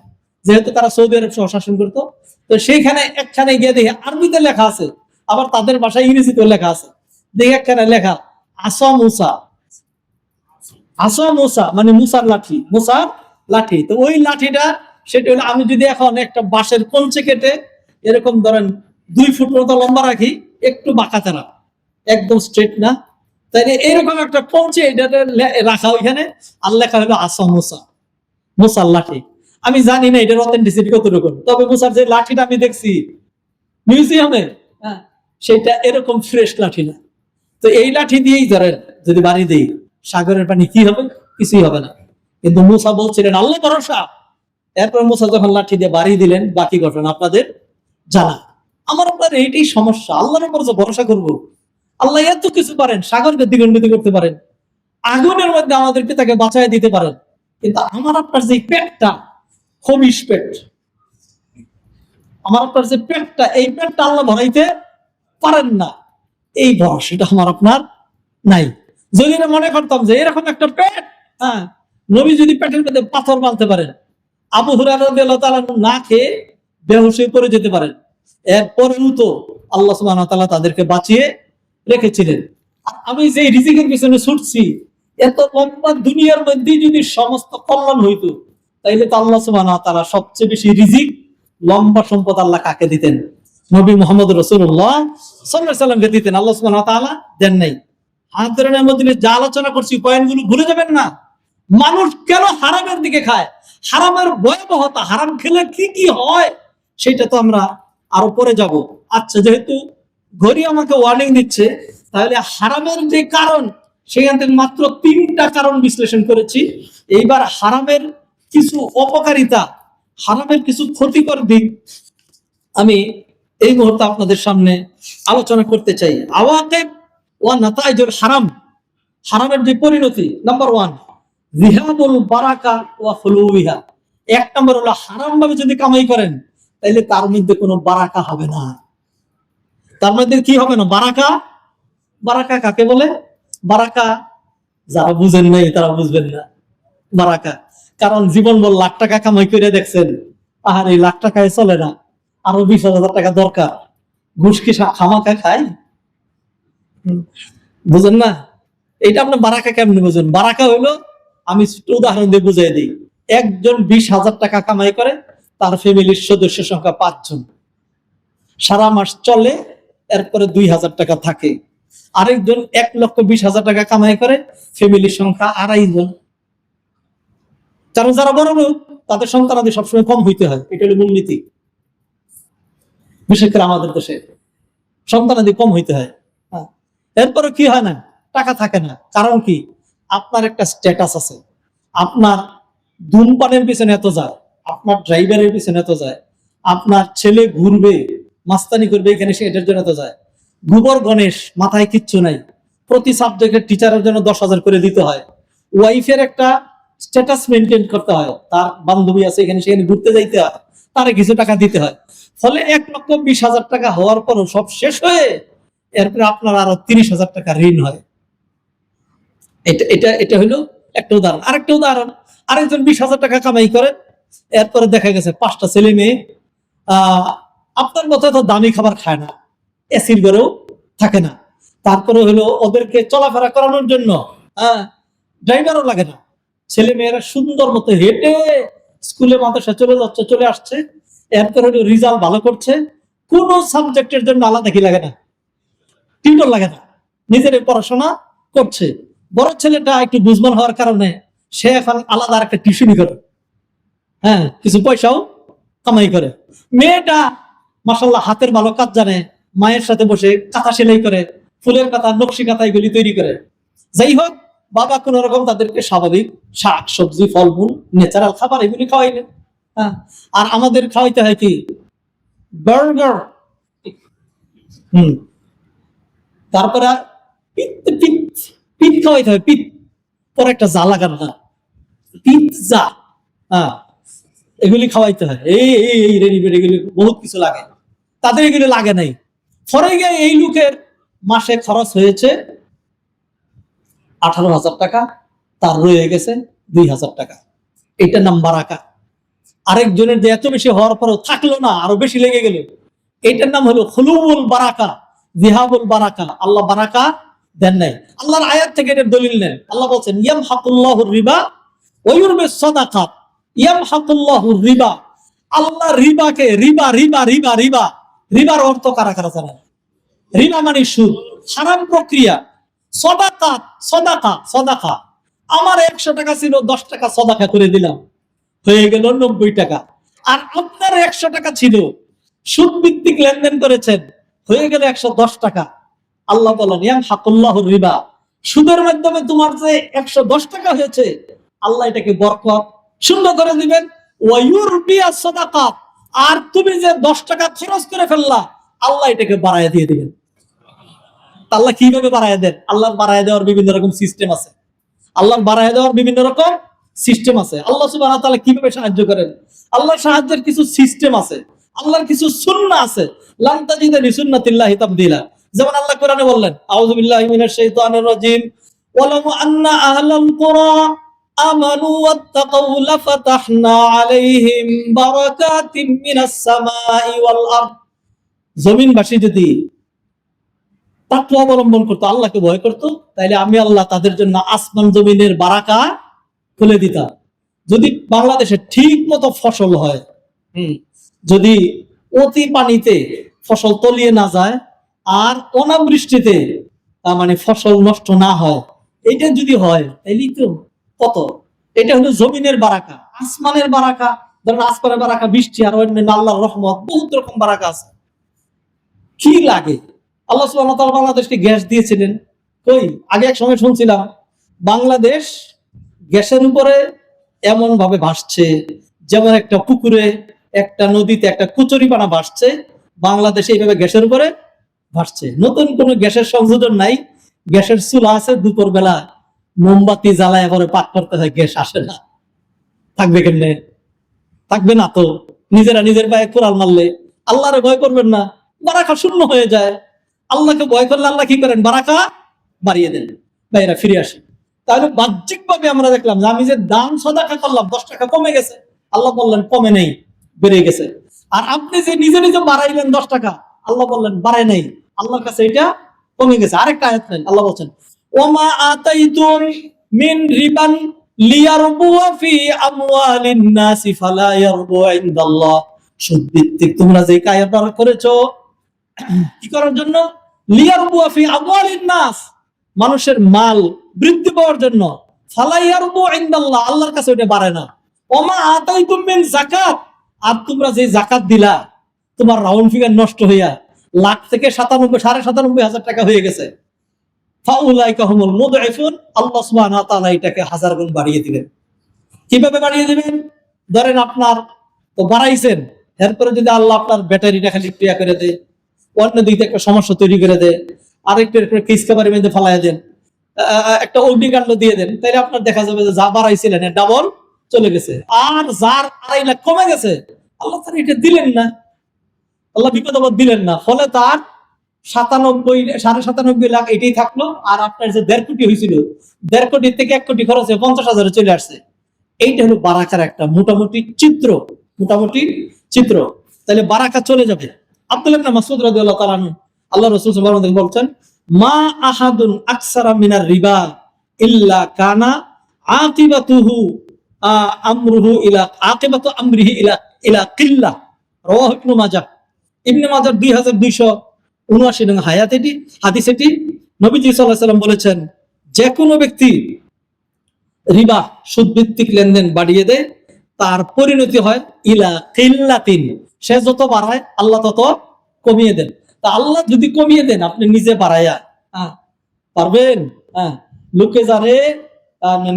যেহেতু তারা সৌদি আরব সহ শাসন করতো, তো সেইখানে একখানে গিয়ে দেখে আরবিতে লেখা আছে, আবার তাদের ভাষায় ইংরেজিতেও লেখা আছে। দেখে একখানে লেখা আসা মুসা মানে মুসার লাঠি। তো ওই লাঠিটা সেটা হলো, আমি যদি এখন একটা বাঁশের কঞ্চে কেটে এরকম ধরেন 2 ফুট মতো লম্বা রাখি, একটু বাঁকাতেরা, একদম স্ট্রেট না, তাই এরকম একটা কঞ্চে এটাতে রাখা, ওইখানে আর লেখা হলো আসা মুসার লাঠি। আমি জানি না এটার অথেন্টিসিটি কতটুকু, তবে মুসার যে লাঠিটা আমি দেখছি মিউজিয়ামে, সেটা এরকম ফ্রেশ লাঠি না। তো এই লাঠি দিয়েই ধরেন যদি বাড়ি দিই, সাগরের পানি কি হবে? কিছুই হবে না। কিন্তু মুসা বলছিলেন আল্লাহ ভরসা। এরপর মুসা যখন লাঠি দিয়ে বাড়ি দিলেন, বাকি ঘটনা আপনাদের জানা। আমার আপনার এইটাই সমস্যা, আল্লাহর উপর যে ভরসা করবো, আল্লাহ এত কিছু পারেন, সাগরকে দ্বিগুণিত করতে পারেন, আগুনের মধ্যে আমাদেরকে তাকে বাঁচায় দিতে পারেন, কিন্তু আমার আপনার যে পেটটা, খবিশ পেট, আমার আপনার যে পেটটা, এই পেটটা আল্লাহ ভরাইতে পারেন না, এই ভরসাটা আমার আপনার নাই। যদি না মনে করতাম যে এরকম একটা পেট, নবী যদি পেটের মধ্যে পাথর বাঁধতে পারেন, আবু হুরায়রা রাদিয়াল্লাহু তাআলা না খেয়ে বেহুশ হয়ে পড়ে যেতে পারেন, এরপরেও তো আল্লাহ সুবহানাহু ওয়া তাআলা তাদেরকে বাঁচিয়ে রেখেছিলেন। আমি যে রিজিকের পিছনে ছুটছি, এত লম্বা দুনিয়ার মধ্যে যদি সমস্ত কল্যাণ হইতো, তাইলে তো আল্লাহ সুবহানাহু ওয়া তাআলা সবচেয়ে বেশি রিজিক, লম্বা সম্পদ আল্লাহ কাকে দিতেন? নবী মুহাম্মদ রাসূলুল্লাহ সাল্লাল্লাহু আলাইহি ওয়াসাল্লামকে দিতেন। আল্লাহ সুবহানাহু ওয়া তাআলা দেন নাই। হাদিসের মধ্যে যা আলোচনা করছি, পয়েন্টগুলো ভুলে যাবেন না। মানুষ কেন হারামের দিকে খায়, হারামের ভয়াবহতা, হারাম খেলে কি কি হয়, সেটা তো আমরা আরো পরে যাব। আচ্ছা, যেহেতু ঘড়ি আমাকে ওয়ার্নিং দিচ্ছে, তাহলে হারামের যে কারণ, সেখান থেকে মাত্র 3টা কারণ বিশ্লেষণ করেছি। এইবার হারামের কিছু অপকারিতা, হারামের কিছু ক্ষতিকর দিক আমি এই মুহূর্তে আপনাদের সামনে আলোচনা করতে চাই। আওয়াকিব ওয়া নাতাইজুল হারাম, হারামের যে পরিণতি। নাম্বার 1, যিহাবুল বারাকা ওয়া খুলুবিহা। 1 নম্বর হলো, হারাম ভাবে যদি কামাই করেন, তাহলে তার মধ্যে কোনো বারাকা হবে না। তার মধ্যে কি হবে না? বারাকা কাকে বলে? বারাকা যারা বুঝেন নাই তারা বুঝবেন না বারাকা। কারণ জীবন বল লাখ টাকা কামাই করে দেখছেন, আর এই লাখ টাকায় চলে না, আরো 20,000 টাকা দরকার। ঘুষ কি খামাকা খাই? বুঝেন না? এটা আপনি বারাকা কেমনে বুঝেন? বারাকা হইলো, আমি উদাহরণ দিয়ে বুঝাই দিই। একজন 20,000 টাকা কামাই করে, তার ফ্যামিলির সদস্য সংখ্যা 5 জন, সারা মাস চলে, এরপরে 2,000 টাকা থাকে। আরেকজন 1,20,000 টাকা কামাই করে, ফ্যামিলির সংখ্যা 2.5 জন। কারণ যারা বড় লোক, তাদের সন্তানাদি সবসময় কম হইতে হয়, এটা হলো মূলনীতি। বিশেষ করে আমাদের দেশে সন্তানাদি কম হইতে হয়। এরপরে কি হয় না? টাকা থাকে না। কারণ কি? আপনার একটা স্ট্যাটাস আছে, আপনার ধূমপানের পিছনে এত যায়, আপনার ড্রাইভারের পিছনে এত যায়, আপনার ছেলে ঘুরবে, মাস্তানি করবে, এখানে সে এটার জন্য এত যায়। গোবর গণেশ, মাথায় কিচ্ছু নাই, প্রতি সাবজেক্টের টিচারের জন্য 10,000 করে দিতে হয়। ওয়াইফের একটা স্ট্যাটাস মেনটেন করতে হয়, তার বান্ধবী আছে, এখানে সেখানে ঘুরতে যাইতে হয়, তারে কিছু টাকা দিতে হয়। ফলে 1,20,000 টাকা হওয়ার পরও সব শেষ হয়ে এরপরে আপনার আরো 30,000 টাকা ঋণ হয়। এটা হইলো একটা উদাহরণ। আরেকটা উদাহরণ, আরেকজন 20,000 টাকা কামাই করে, এরপরে দেখা গেছে 5টা ছেলে মেয়ে, আপনার মতো তো দামি খাবার খায় না, এসির ঘরেও থাকে না, তারপরে হলো ওদেরকে চলাফেরা করানোর জন্য ড্রাইভারও লাগে না, ছেলে মেয়েরা সুন্দর মতো হেঁটে স্কুলে মাদ্রাসা চলে যাচ্ছে, চলে আসছে, এরপরে হলো রেজাল্ট ভালো করছে, কোন সাবজেক্টের জন্য আলাদা কি লাগে না। টিউটর লাগে না, নিজের পড়াশোনা করছে। বড় ছেলেটা একটু বুঝবান হওয়ার কারণে সে এখন আলাদা একটা টিউশনি করে, হ্যাঁ, কিছু পয়সাও কামাই করে। মেয়েটা মাশাআল্লাহ হাতের ভালো কাজ জানে, মায়ের সাথে বসে কাঁথা সেলাই করে, ফুলের কাঁথা, নকশি কাঁথা এগুলি তৈরি করে। যাই হোক, বাবা কোন রকম তাদেরকে স্বাভাবিক শাক সবজি ফলমূল ন্যাচারাল খাবার এগুলি খাওয়াইলেন। হ্যাঁ, আর আমাদের খাওয়াইতে হয় কি, বার্গার, তারপরে পিৎ পিৎ পিৎ খাওয়াইতে হয়, পিৎ, পরে একটা জা লাগানো, পিৎজা, হ্যাঁ, এগুলি খাওয়াইতে হয়, এই রেডিমেড এগুলি বহুত কিছু লাগে, তাদের এগুলি লাগে নাই। পরে গিয়ে এই লোকের মাসে খরচ হয়েছে 18,000 টাকা, তার রয়ে গেছে 2,000 টাকা। এটার নাম বারাকা। আরেকজনের যে এত বেশি হওয়ার পরও থাকলো না, আরো বেশি লেগে গেল, এটার নাম হলো খুলুবুল বারাকা, জিহাবুল বারাকা। আল্লাহ বারাকা দেন নাই। আল্লাহর আয়াত থেকে এটার দলিল নেন। আল্লাহ বলছেন ইয়ামহাকুল্লাহুর রিবা ওয়া ইউরবিস সাদাকাত। ইয়ামহাকুল্লাহুর রিবা, আল্লাহ রিবাকে, রিবা রিবা রিবা রিবা, রিবার অর্থ কারা কারা জানেন? রিবা মানে সুদ, হারাম প্রক্রিয়া। সাদাকাত, সাদাকা, সাদাকা, আমার 100 টাকা ছিল, 10 টাকা সাদাকা করে দিলাম, হয়ে গেল 90 টাকা। আর আপনার 100 টাকা ছিল, সুদ ভিত্তিক লেনদেন করেছেন, হয়ে গেল 110 টাকা। আল্লাহ বলেন ইয়ামহাকুল্লাহুর রিবা, সুদের মাধ্যমে তোমার যে 110 টাকা হয়েছে, আল্লাহ এটাকে বরকত শূন্য করে দিবেন। ওয়া ইউরবিয়াস সাদাকাত, আর তুমি যে 10 টাকা খরচ করে ফেললা, আল্লাহ এটাকে বাড়ায় দিয়ে দিবেন। আল্লাহ কিভাবে বাড়ায় দেন? আল্লাহর বাড়ায় দেওয়ার বিভিন্ন রকম সিস্টেম আছে। আল্লাহর বাড়ায় দেওয়ার বিভিন্ন রকম সিস্টেম আছে। আল্লাহ সুবহানাহু ওয়া তাআলা কিভাবে সাহায্য করেন? আল্লাহর সাহায্যের কিছু সিস্টেম আছে, আল্লাহর কিছু সুন্নাহ আছে। লান তাজিদা লিসুন্নাতিল্লাহি তাবদীলা। যেমন আল্লাহ কোরআনে বললেন, আউযু বিল্লাহি মিনাশ শাইতানির রাজীম, ওয়ালাউ আন্না আহলাল কুরা আমানু ওয়াত্তাকাউ লাফাতাহনা আলাইহিম বারাকাতিম মিনাস সামাই ওয়াল আরদ। জমিনবাসী যদি তাকওয়া অবলম্বন করতো, আল্লাহকে ভয় করতো, তাইলে আমি আল্লাহ তাদের জন্য আসমান জমিনের বারাকা খুলে দিতাম। যদি বাংলাদেশে ঠিক মতো ফসল হয়, যদি অতি পানিতে ফসল তলিয়ে না যায়, আর অনাবৃষ্টিতে মানে ফসল নষ্ট না হয়, এটা যদি হয় তাইলেই তো কত। এটা হলো জমিনের বারাকা। আসমানের বারাকা, ধরেন আসমানের বারাকা বৃষ্টি, আর অন্যান্য আল্লাহর রহমত, বহুত রকম বারাকা আছে। কি লাগে? আল্লাহ সুবহানাহু ওয়া তাআলা বাংলাদেশকে গ্যাস দিয়েছিলেন কই? আগে এক সময় শুনছিলাম বাংলাদেশ গ্যাসের উপরে এমন ভাবে ভাসছে, যেমন একটা পুকুরে, একটা নদীতে একটা কচুরিপানা ভাসছে, বাংলাদেশে এইভাবে গ্যাসের উপরে ভাসছে। নতুন কোন গ্যাসের সংযোজন নাই, গ্যাসের চুলা আছে, দুপুর বেলা মোমবাতি জ্বালায় পরে পাক করতে হয়, গ্যাস আসে না। থাকবে কেমনে? থাকবে না তো। নিজেরা নিজের পায়ে কোরাল মারলে আল্লাহরে ভয় করবেন না, বারাকা শূন্য হয়ে যায়। আল্লাহকে ভয় করলে আল্লাহ কি করেন? বারাকা বাড়িয়ে দেন। ভাইরা ফিরে আসে। তাহলে বাহ্যিক ভাবে আমরা দেখলাম যে আমি যে দান সাদাকা করলাম, 10 টাকা কমে গেছে, আল্লাহ বললেন কমে নেই, বেড়ে গেছে। আর আপনি যে নিজে নিজে বাড়াইলেন 10 টাকা, আল্লাহ বললেন বাড়ায় নাই, আল্লাহর কাছে এটা কমে গেছে। আরেকটা আয়াত নেন, আল্লাহ বলছেন ওমা আতাইতুম মিন রিবান লিয়ারবুয়া ফি আমওয়ালিন নাসি ফালা ইয়ারবু ইনদাল্লাহ। সুদ ভিত্তিক তোমরা যে কায়দা করেছো, কি করার জন্য? লিয়ারবুয়া ফি আমওয়ালিন নাস, মানুষের মাল বৃদ্ধি পাওয়ার জন্য। ফালা ইয়ারবু ইনদাল্লাহ, আল্লাহর কাছে ওটা বাড়ে না। ওমা আতাইতুম মিন যাকাত, আর তোমরা যে যাকাত দিলা, তোমার রাউন্ড ফিগার নষ্ট হইয়া লাখ থেকে 97,500 টাকা হয়ে গেছে, ফাউলাইকা হুমুল মুদঈফুন, আল্লাহ সুবহানাহু ওয়া তাআলা এটাকে 1000 গুণ বাড়িয়ে দিবেন। কিভাবে বাড়িয়ে দিবেন? ধরেন আপনার তো বাড়াইছেন, এরপরে যদি আল্লাহ আপনার ব্যাটারিটা খালি ক্রিয়া করে দেয়, অন্য দিকে একটা সমস্যা তৈরি করে দেয়, আরেকটা কিসকাবারি মধ্যে ফালাইয়া দেন, একটা অগ্নিকাণ্ড দিয়ে দেন, তাহলে আপনার দেখা যাবে যে যা বাড়াইছিলেন ডাবল চলে গেছে। আর যার 2.5 লাখ কমে গেছে, আল্লাহ তার এটা দিলেন না, আল্লাহ বিপদ আপদ দিলেন না, ফলে তার 97.5 লাখ এটাই থাকলো। আর আপনার যে 1.5 কোটি হয়েছিল, 1.5 কোটি থেকে 1 কোটি খরচে 50,000 চলে আসছে। এইটা হলো বারাকার একটা মোটামুটি চিত্র, মোটামুটি চিত্র। তাহলে বারাকা চলে যাবে। আব্দুল্লাহ ইবনে মাসউদ রাদিয়াল্লাহু তাআলা আনহু, আল্লাহ রাসূল সাল্লাল্লাহু আলাইহি ওয়াসাল্লাম বলছেন, মা আহাদুন আকসারা মিনার রিবা ইল্লা কানা আকিবাতুহু আমরুহু ইলা আকিবাতু আমরিহি ইলা কিল্লাহ। রাওয়াহু ইবনে মাজাহ। ইবনে মাজাহ 2200 79 নং হাদিস এটি। নবীজি সাল্লাল্লাহু আলাইহি ওয়াসাল্লাম বলেছেন, যে কোনো ব্যক্তি রিবা সুদ ভিত্তিক লেনদেন বাড়িয়ে দেয়, তার পরিণতি হয় ইলা কিল্লাতিন, সে যত বাড়ায় আল্লাহ তত কমিয়ে দেন। তা আল্লাহ যদি কমিয়ে দেন, আপনি নিজে বাড়াইয়া পারবেন? লোকে যারে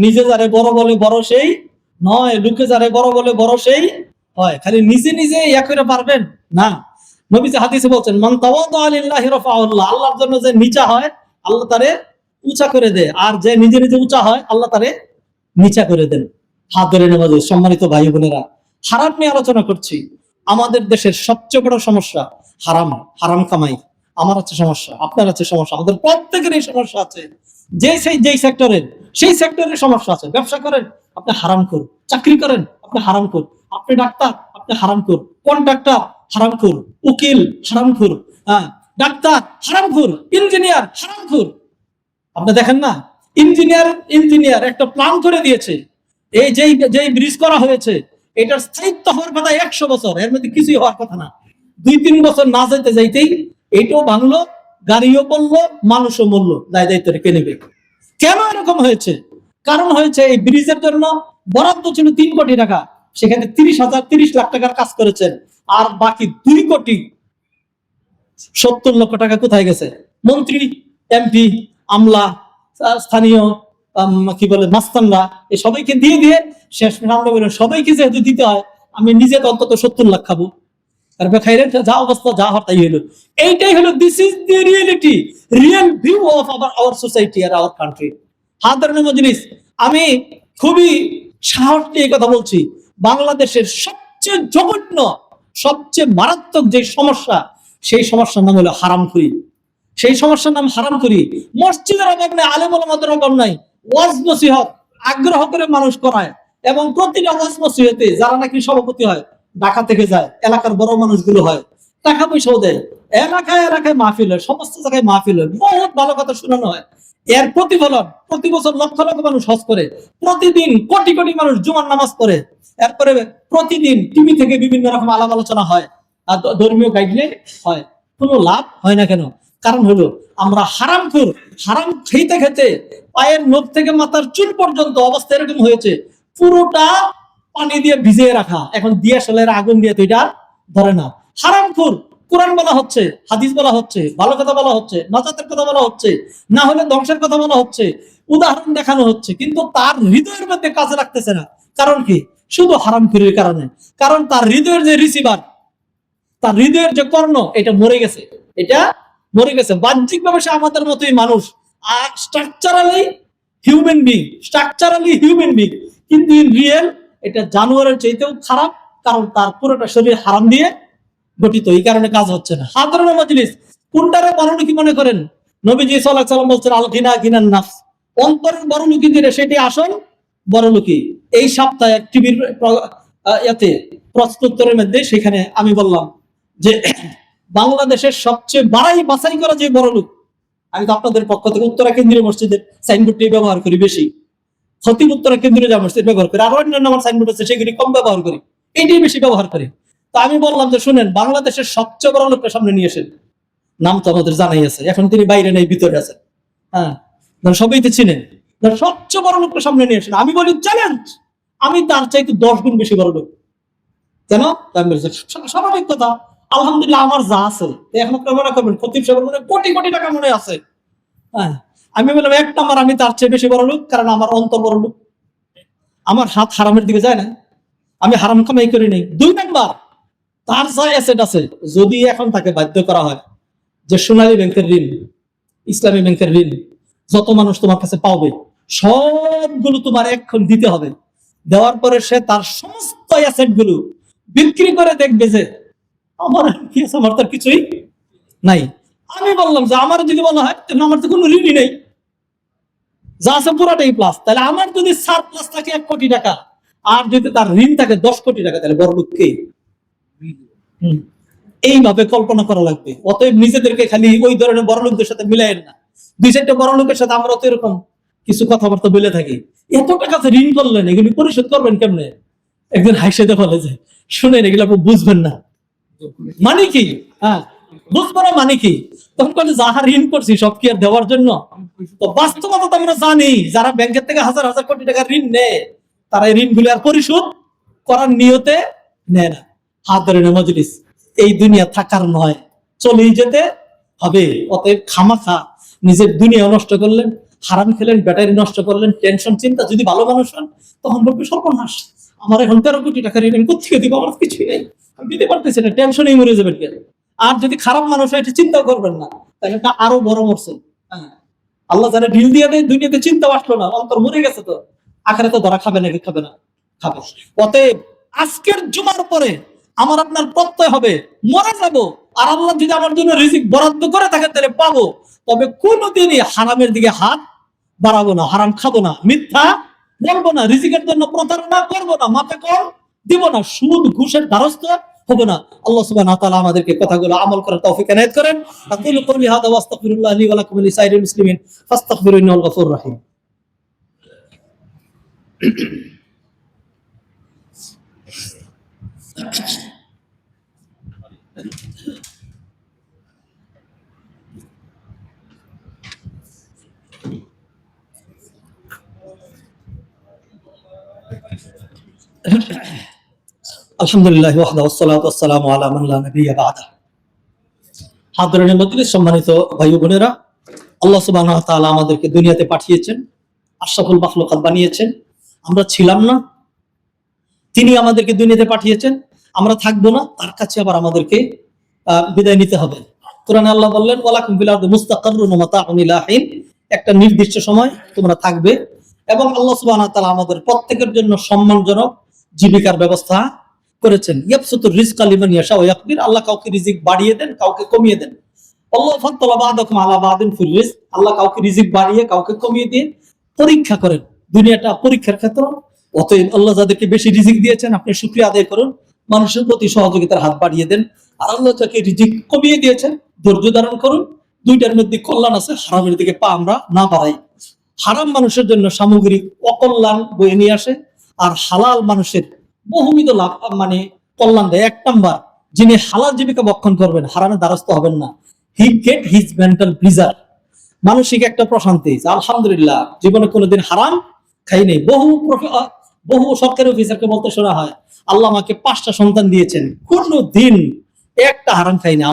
নিজে যারে বড় বলে বড় সেই নয়, লোকে যারে বড় বলে বড় সেই হয়। খালি নিজে নিজে ইয়া করে পারবেন না। নবীজি হাদিসে বলছেন, মান তাওয়াদা লিল্লাহি রাফাআল্লাহ, আল্লাহর জন্য যে নিচা হয় আল্লাহ তারে উঁচা করে দেয়, আর যে নিজে নিজে উঁচা হয় আল্লাহ তারে নিচা করে দেন। হাত ধরে নেওয়া। সম্মানিত ভাই বোনেরা, হারাম নিয়ে আলোচনা করছি। আমাদের দেশের সবচেয়ে বড় সমস্যা হারাম, হারাম কামাই। আমার আছে সমস্যা, আপনার আছে সমস্যা, আমাদের প্রত্যেকেরই সমস্যা আছে। যেই সেক্টরের সেই সেক্টরের সমস্যা আছে। ব্যবসা করেন, আপনি হারাম কর। চাকরি করেন, আপনি হারাম কর। আপনি ডাক্তার, আপনি হারাম কর। কন্ট্রাক্টর হারাম কর। উকিল হারাম কর। ডাক্তার হারাম কর। ইঞ্জিনিয়ার হারাম কর। আপনি দেখেন না, ইঞ্জিনিয়ার একটা প্ল্যান করে দিয়েছে, এই যেই ব্রিজ করা হয়েছে এটার স্থায়িত্ব হওয়ার কথা 100 বছর, এর মধ্যে কিছুই হওয়ার কথা না। 2-3 বছর না যেতে যাইতেই এইটাও ভাঙলো, গাড়িও পড়লো, মানুষও মরলো। দায়িত্ব কে নেবে? কেন এরকম হয়েছে? কারণ হয়েছে এই ব্রিজের জন্য বরাদ্দ ছিল 3 কোটি টাকা, সেখানে 30 লাখ টাকার কাজ করেছেন, আর বাকি 2,70,00,000 টাকা কোথায় গেছে? মন্ত্রী, এমপি, আমলা, স্থানীয় কি বলে মাস্তানরা, এই সবাইকে দিয়ে শেষ আমরা বলেন সবাইকে যেহেতু দিতে হয়, আমি নিজে তো অন্তত 70 লাখ খাবো। তারপরে খাইলেন, যা অবস্থা, যা হওয়ার তাই হইলো। এইটাই হলো, this is the reality, real view of our society আর আওয়ার কান্ট্রি। হাদারান মজলিস, আমি খুবই সাহস নিয়ে কথা বলছি। বাংলাদেশের সবচেয়ে জঘন্য, সবচেয়ে মারাত্মক যে সমস্যা, সেই সমস্যার নাম হলো হারামখুরি। সেই সমস্যার নাম হারামখুরি। মসজিদের অভাব নাই, আলেম ওলামাদের অভাব নাই, ওয়াজ নসিহত আগ্রহ করে মানুষ করায়, এবং প্রতিটা ওয়াজ নসিহতে যারা নাকি সভাপতি হয় ঢাকা থেকে যায়, এলাকার বড় মানুষগুলো হয়, টাকা পয়সাও দেয়, এলাকায় মাহফিল হয়, সমস্ত জায়গায় মাহফিল হয়, বহুত ভালো কথা শোনানো হয়। এর প্রতিফলন প্রতি বছর লক্ষ লক্ষ মানুষ হজ করে, প্রতিদিন কোটি কোটি মানুষ জুমার নামাজ পড়ে, এরপরে প্রতিদিন টিভি থেকে বিভিন্ন রকম আলাপ আলোচনা হয়, আর ধর্মীয় গাইডলাইন হয়। কোনো লাভ হয় না কেন? কারণ হলো আমরা হারামখোর। হারাম খেতে খেতে পায়ের নখ থেকে মাথার চুল পর্যন্ত অবস্থা এরকম হয়েছে, পুরোটা পানি দিয়ে ভিজিয়ে রাখা, এখন দিয়াশালের আগুন দিয়ে তো এটা ধরে না। হারামখোর। কোরআন বলা হচ্ছে, হাদিস বলা হচ্ছে, ভালো কথা বলা হচ্ছে, নাজাতের কথা বলা হচ্ছে, না হলে ধ্বংসের কথা বলা হচ্ছে, উদাহরণ দেখানো হচ্ছে, কিন্তু তার হৃদয়ের মধ্যে কাজে রাখতেছে না। কারণ কি? শুধু হারামখোরের কারণে। কারণ তার হৃদয়ের যে রিসিভার, তার হৃদয়ের যে কর্ণ, এটা মরে গেছে। এটা মরে গেছে। বাহ্যিক ভাবে সে আমাদের মতোই মানুষ, আর স্ট্রাকচারালি হিউম্যান বিং, কিন্তু ইন রিয়েল এটা জানোয়ারের চাইতেও খারাপ। কারণ তার পুরোটা শরীর হারাম দিয়ে গঠিত, এই কারণে কাজ হচ্ছে না। হাদারান মাজলিস, কোনটারে বড়লোকি মনে করেন? নবীজি সাল্লাল্লাহু আলাইহি ওয়াসাল্লাম বলছেন, আল গিনা গিনান নাফস, অন্তরের বড়লোকি যেটা, সেটি আসল বড়লোকি। এই সপ্তাহে টিভির ইয়াতে প্রশ্নোত্তরের মধ্যে সেখানে আমি বললাম যে বাংলাদেশের সবচেয়ে বাছাই করা যে বড় লোক, আমি তো আপনাদের পক্ষ থেকে উত্তরা কেন্দ্রীয় মসজিদের সাইনবোর্ডটি ব্যবহার করি বেশি, খতিব উত্তরা কেন্দ্রীয় যা মসজিদ ব্যবহার করি, আর অন্যান্য আমার সাইনবোর্ড আছে সেগুলি কম ব্যবহার করি, এইটাই বেশি ব্যবহার করি। তো আমি বললাম যে শুনেন, বাংলাদেশের সবচেয়ে বড় লোকটা সামনে নিয়ে এসেন। নাম তো আমাদের জানাই আছে, এখন তিনি বাইরে নেই, ভিতরে আছেন। সবাই তো চিনেন। সবচেয়ে বড় লোকটা সামনে নিয়ে এসেন। আমি বলি চ্যালেঞ্জ, আমি তার চাইতে 10 গুণ বেশি বড় লোক। কেন? স্বাভাবিক কথা। আলহামদুলিল্লাহ, আমার যা আছে এখন আপনারা মনে করবেন খতিব সাহেবের মনে কোটি কোটি টাকা মনে আছে। আমি বললাম, 1 নাম্বার, আমি তার চেয়ে বেশি বড় লোক, কারণ আমার অন্তর বড় লোক, আমার হাত হারামের দিকে যায় না, আমি হারাম কামাই করি নাই। 2 নাম্বার, তার যা অ্যাসেট আছে, যদি এখন তাকে বাধ্য করা হয় যে সোনালী ব্যাংকের ঋণ, ইসলামী ব্যাংকের ঋণ যত মানুষ তোমার কাছে পাবে সবগুলো তোমার এখন দিতে হবে, দেওয়ার পরে সে তার সমস্ত অ্যাসেট গুলো বিক্রি করে দেখবে যে আমার কি আছে, আমার তার কিছুই নাই। আমি বললাম যে আমার যদি বলা হয় তাহলে আমার তো কোনো ঋণই নেই, যা আছে পুরাটাই প্লাস। তাহলে আমার যদি সারপ্লাস থাকে 1 কোটি টাকা, আর যদি তার ঋণ থাকে 10 কোটি টাকা, তাহলে বড় লোক কে? এইভাবে কল্পনা করা লাগবে। অতএব নিজেদেরকে খালি ওই ধরনের বড় লোকদের সাথে মিলাইয়েন না। 2-4টা বড় লোকের সাথে আমরা তো এরকম কিছু কথাবার্তা বলে থাকি, এত টাকা ঋণ করলেন, এগুলি পরিশোধ করবেন কেমনে? একদিন হাসিতে বলে যে শুনেন, এগুলো আপনি বুঝবেন না, মানে কি? বুঝবো না মানে কি? তখন বলে যাহা ঋণ করছি সব কি আর দেওয়ার জন্য? তো বাস্তবতা তো আমরা জানি, যারা ব্যাংকের থেকে হাজার হাজার কোটি টাকা ঋণ নেয়, তারা এই ঋণগুলি আর পরিশোধ করার নিয়তে নেয় না। হাত ধরে না মজলিস, এই দুনিয়া থাকার নয়, চলেই যেতে হবে। অতএব খামাখা নিজের দুনিয়া নষ্ট করলেন, হারাম খেলেন, ব্যাটারি নষ্ট করলেন, টেনশন চিন্তা। যদি ভালো মানুষ হন তখন বলবে সর্বনাশ, আমার এখন 13 কোটি টাকা ঋণ, আমি কোথেকে দিব? আমার কিছুই নেই, আমি দিতে পারতেছি না, টেনশনেই মরে যাবেন। কেন? আর যদি খারাপ মানুষ হয় এটা চিন্তাও করবেন না, তাহলে এটা আরো বড় মরছে। হ্যাঁ, আল্লাহ যারা ঢিল দিয়ে দেয়, দুনিয়াতে চিন্তা আসলো না, অন্তর মরে গেছে, তো আখেরাতে ধরা খাবে নাকি? খাবে না, খাবে। অতএব আজকের জুমার পরে আমার আপনার প্রত্যয় হবে মরে যাব, আর আল্লাহ যদি আমার জন্য রিজিক বরাদ্দ করে থাকেন তাহলে পাবো। তবে কোনোদিনই হারামের দিকে হাত বাড়াবো না, হারাম খাবো না, মিথ্যা বলবো না, রিজিকের জন্য প্রতারণা করবো না, মাথা কম দিব না, সুদ ঘুষের দ্বারস্থ হবে না। আল্লাহ সুবহানাহু ওয়া তাআলা আমাদেরকে কথাগুলো আমল করার তৌফিক এনায়েত করেন। আকুলু কওলি হাযা ওয়া আস্তাগফিরুল্লাহ লি ওয়া লাকুম ওয়া লিসাইরিল মুসলিমিন ফাস্তাগফিরুহু ইন্নাহুল গফুরুর রাহিম। আলহামদুলিল্লাহ ওয়াহদাহু ওয়াসসালাতু ওয়াসসালামু আলা মান লা নাবিয়্যা বা'দা। হাদরাতুল মজলিস, সম্মানিত ভাই ও বোনেরা, আল্লাহ সুবহানাহু ওয়া তাআলা আমাদেরকে দুনিয়াতে পাঠিয়েছেন, আশরাফুল মাখলুকাত বানিয়েছেন। আমরা ছিলাম না, তিনি আমাদেরকে দুনিয়াতে পাঠিয়েছেন। আমরা থাকবো না, তার কাছে আবার আমাদেরকে বিদায় নিতে হবে। কোরআনে আল্লাহ বললেন, ওয়ালাকুম ফিল আরদি মুস্তাকাররুন ওয়া মাতাউন ইলা হিন, একটা নির্দিষ্ট সময় তোমরা থাকবে। এবং আল্লাহ সুবহানাহু ওয়া তাআলা আমাদের প্রত্যেকের জন্য সম্মানজনক জীবিকার ব্যবস্থা করেছেন। ইয়াবসুতুর রিজকা লিমান ইয়াশা ওয়া ইয়াকদির, আল্লাহ কাউকে রিজিক বাড়িয়ে দেন, কাউকে কমিয়ে দেন। আল্লাহু ফাদ্দালা বা'দাকুম আলা বা'দিন ফির রিজক, আল্লাহ কাউকে রিজিক বাড়িয়ে কাউকে কমিয়ে দিয়ে পরীক্ষা করেন। দুনিয়াটা পরীক্ষার ক্ষেত্র। অতএব আল্লাহ যাদেরকে বেশি রিজিক দিয়েছেন, আপনি শুকরিয়া আদায় করুন, মানুষের প্রতি সহযোগিতার হাত বাড়িয়ে দেন। আর আল্লাহ যাকে রিজিক কমিয়ে দিয়েছেন, ধৈর্য ধারণ করুন। দুইটার মধ্যে কল্যাণ আছে, হারামের দিকে পা আমরা না বাড়াই। হারাম মানুষের জন্য সামগ্রিক অকল্যাণ বয়ে নিয়ে আসে, আর হালাল মানুষের বহুবিধ লাভ, মানে কল্যাণ দেয়। 1 নাম্বার, যিনি হালাল জীবিকা বক্ষণ করবেন, হারামের দ্বারস্থ হবেন না, he get his mental pleasure, মানসিক একটা প্রশান্তি। আলহামদুলিল্লাহ, জীবনে কোনোদিন হারাম খাই নেই। বহু সরকারি অফিসারকে বলতে শোনা হয়, আল্লাহ আমাকে 5টা সন্তান দিয়েছেন, কোনোদিন একটা হারাম খাই না।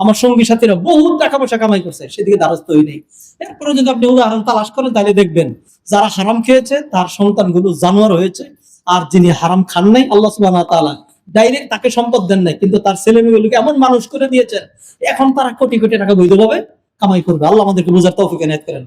আমার সঙ্গী সাথীরা বহু টাকা পয়সা কামাই করছে, সেদিকে দ্বারস্থ হই নেই। এরপরে যদি আপনি উদাহরণ তালাশ করেন, তাহলে দেখবেন যারা হারাম খেয়েছে তার সন্তানগুলো জানোয়ার হয়েছে। আর যিনি হারাম খান নাই, আল্লাহ সুবহানাহু ওয়া তাআলা ডাইরেক্ট তাকে সম্পদ দেন নাই, কিন্তু তার ছেলেমেয়েগুলোকে এমন মানুষ করে দিয়েছেন, এখন তারা কোটি কোটি টাকা বৈধভাবে কামাই করবে। আল্লাহ আমাদেরকে বোঝার তৌফিক এনায়েত করেন।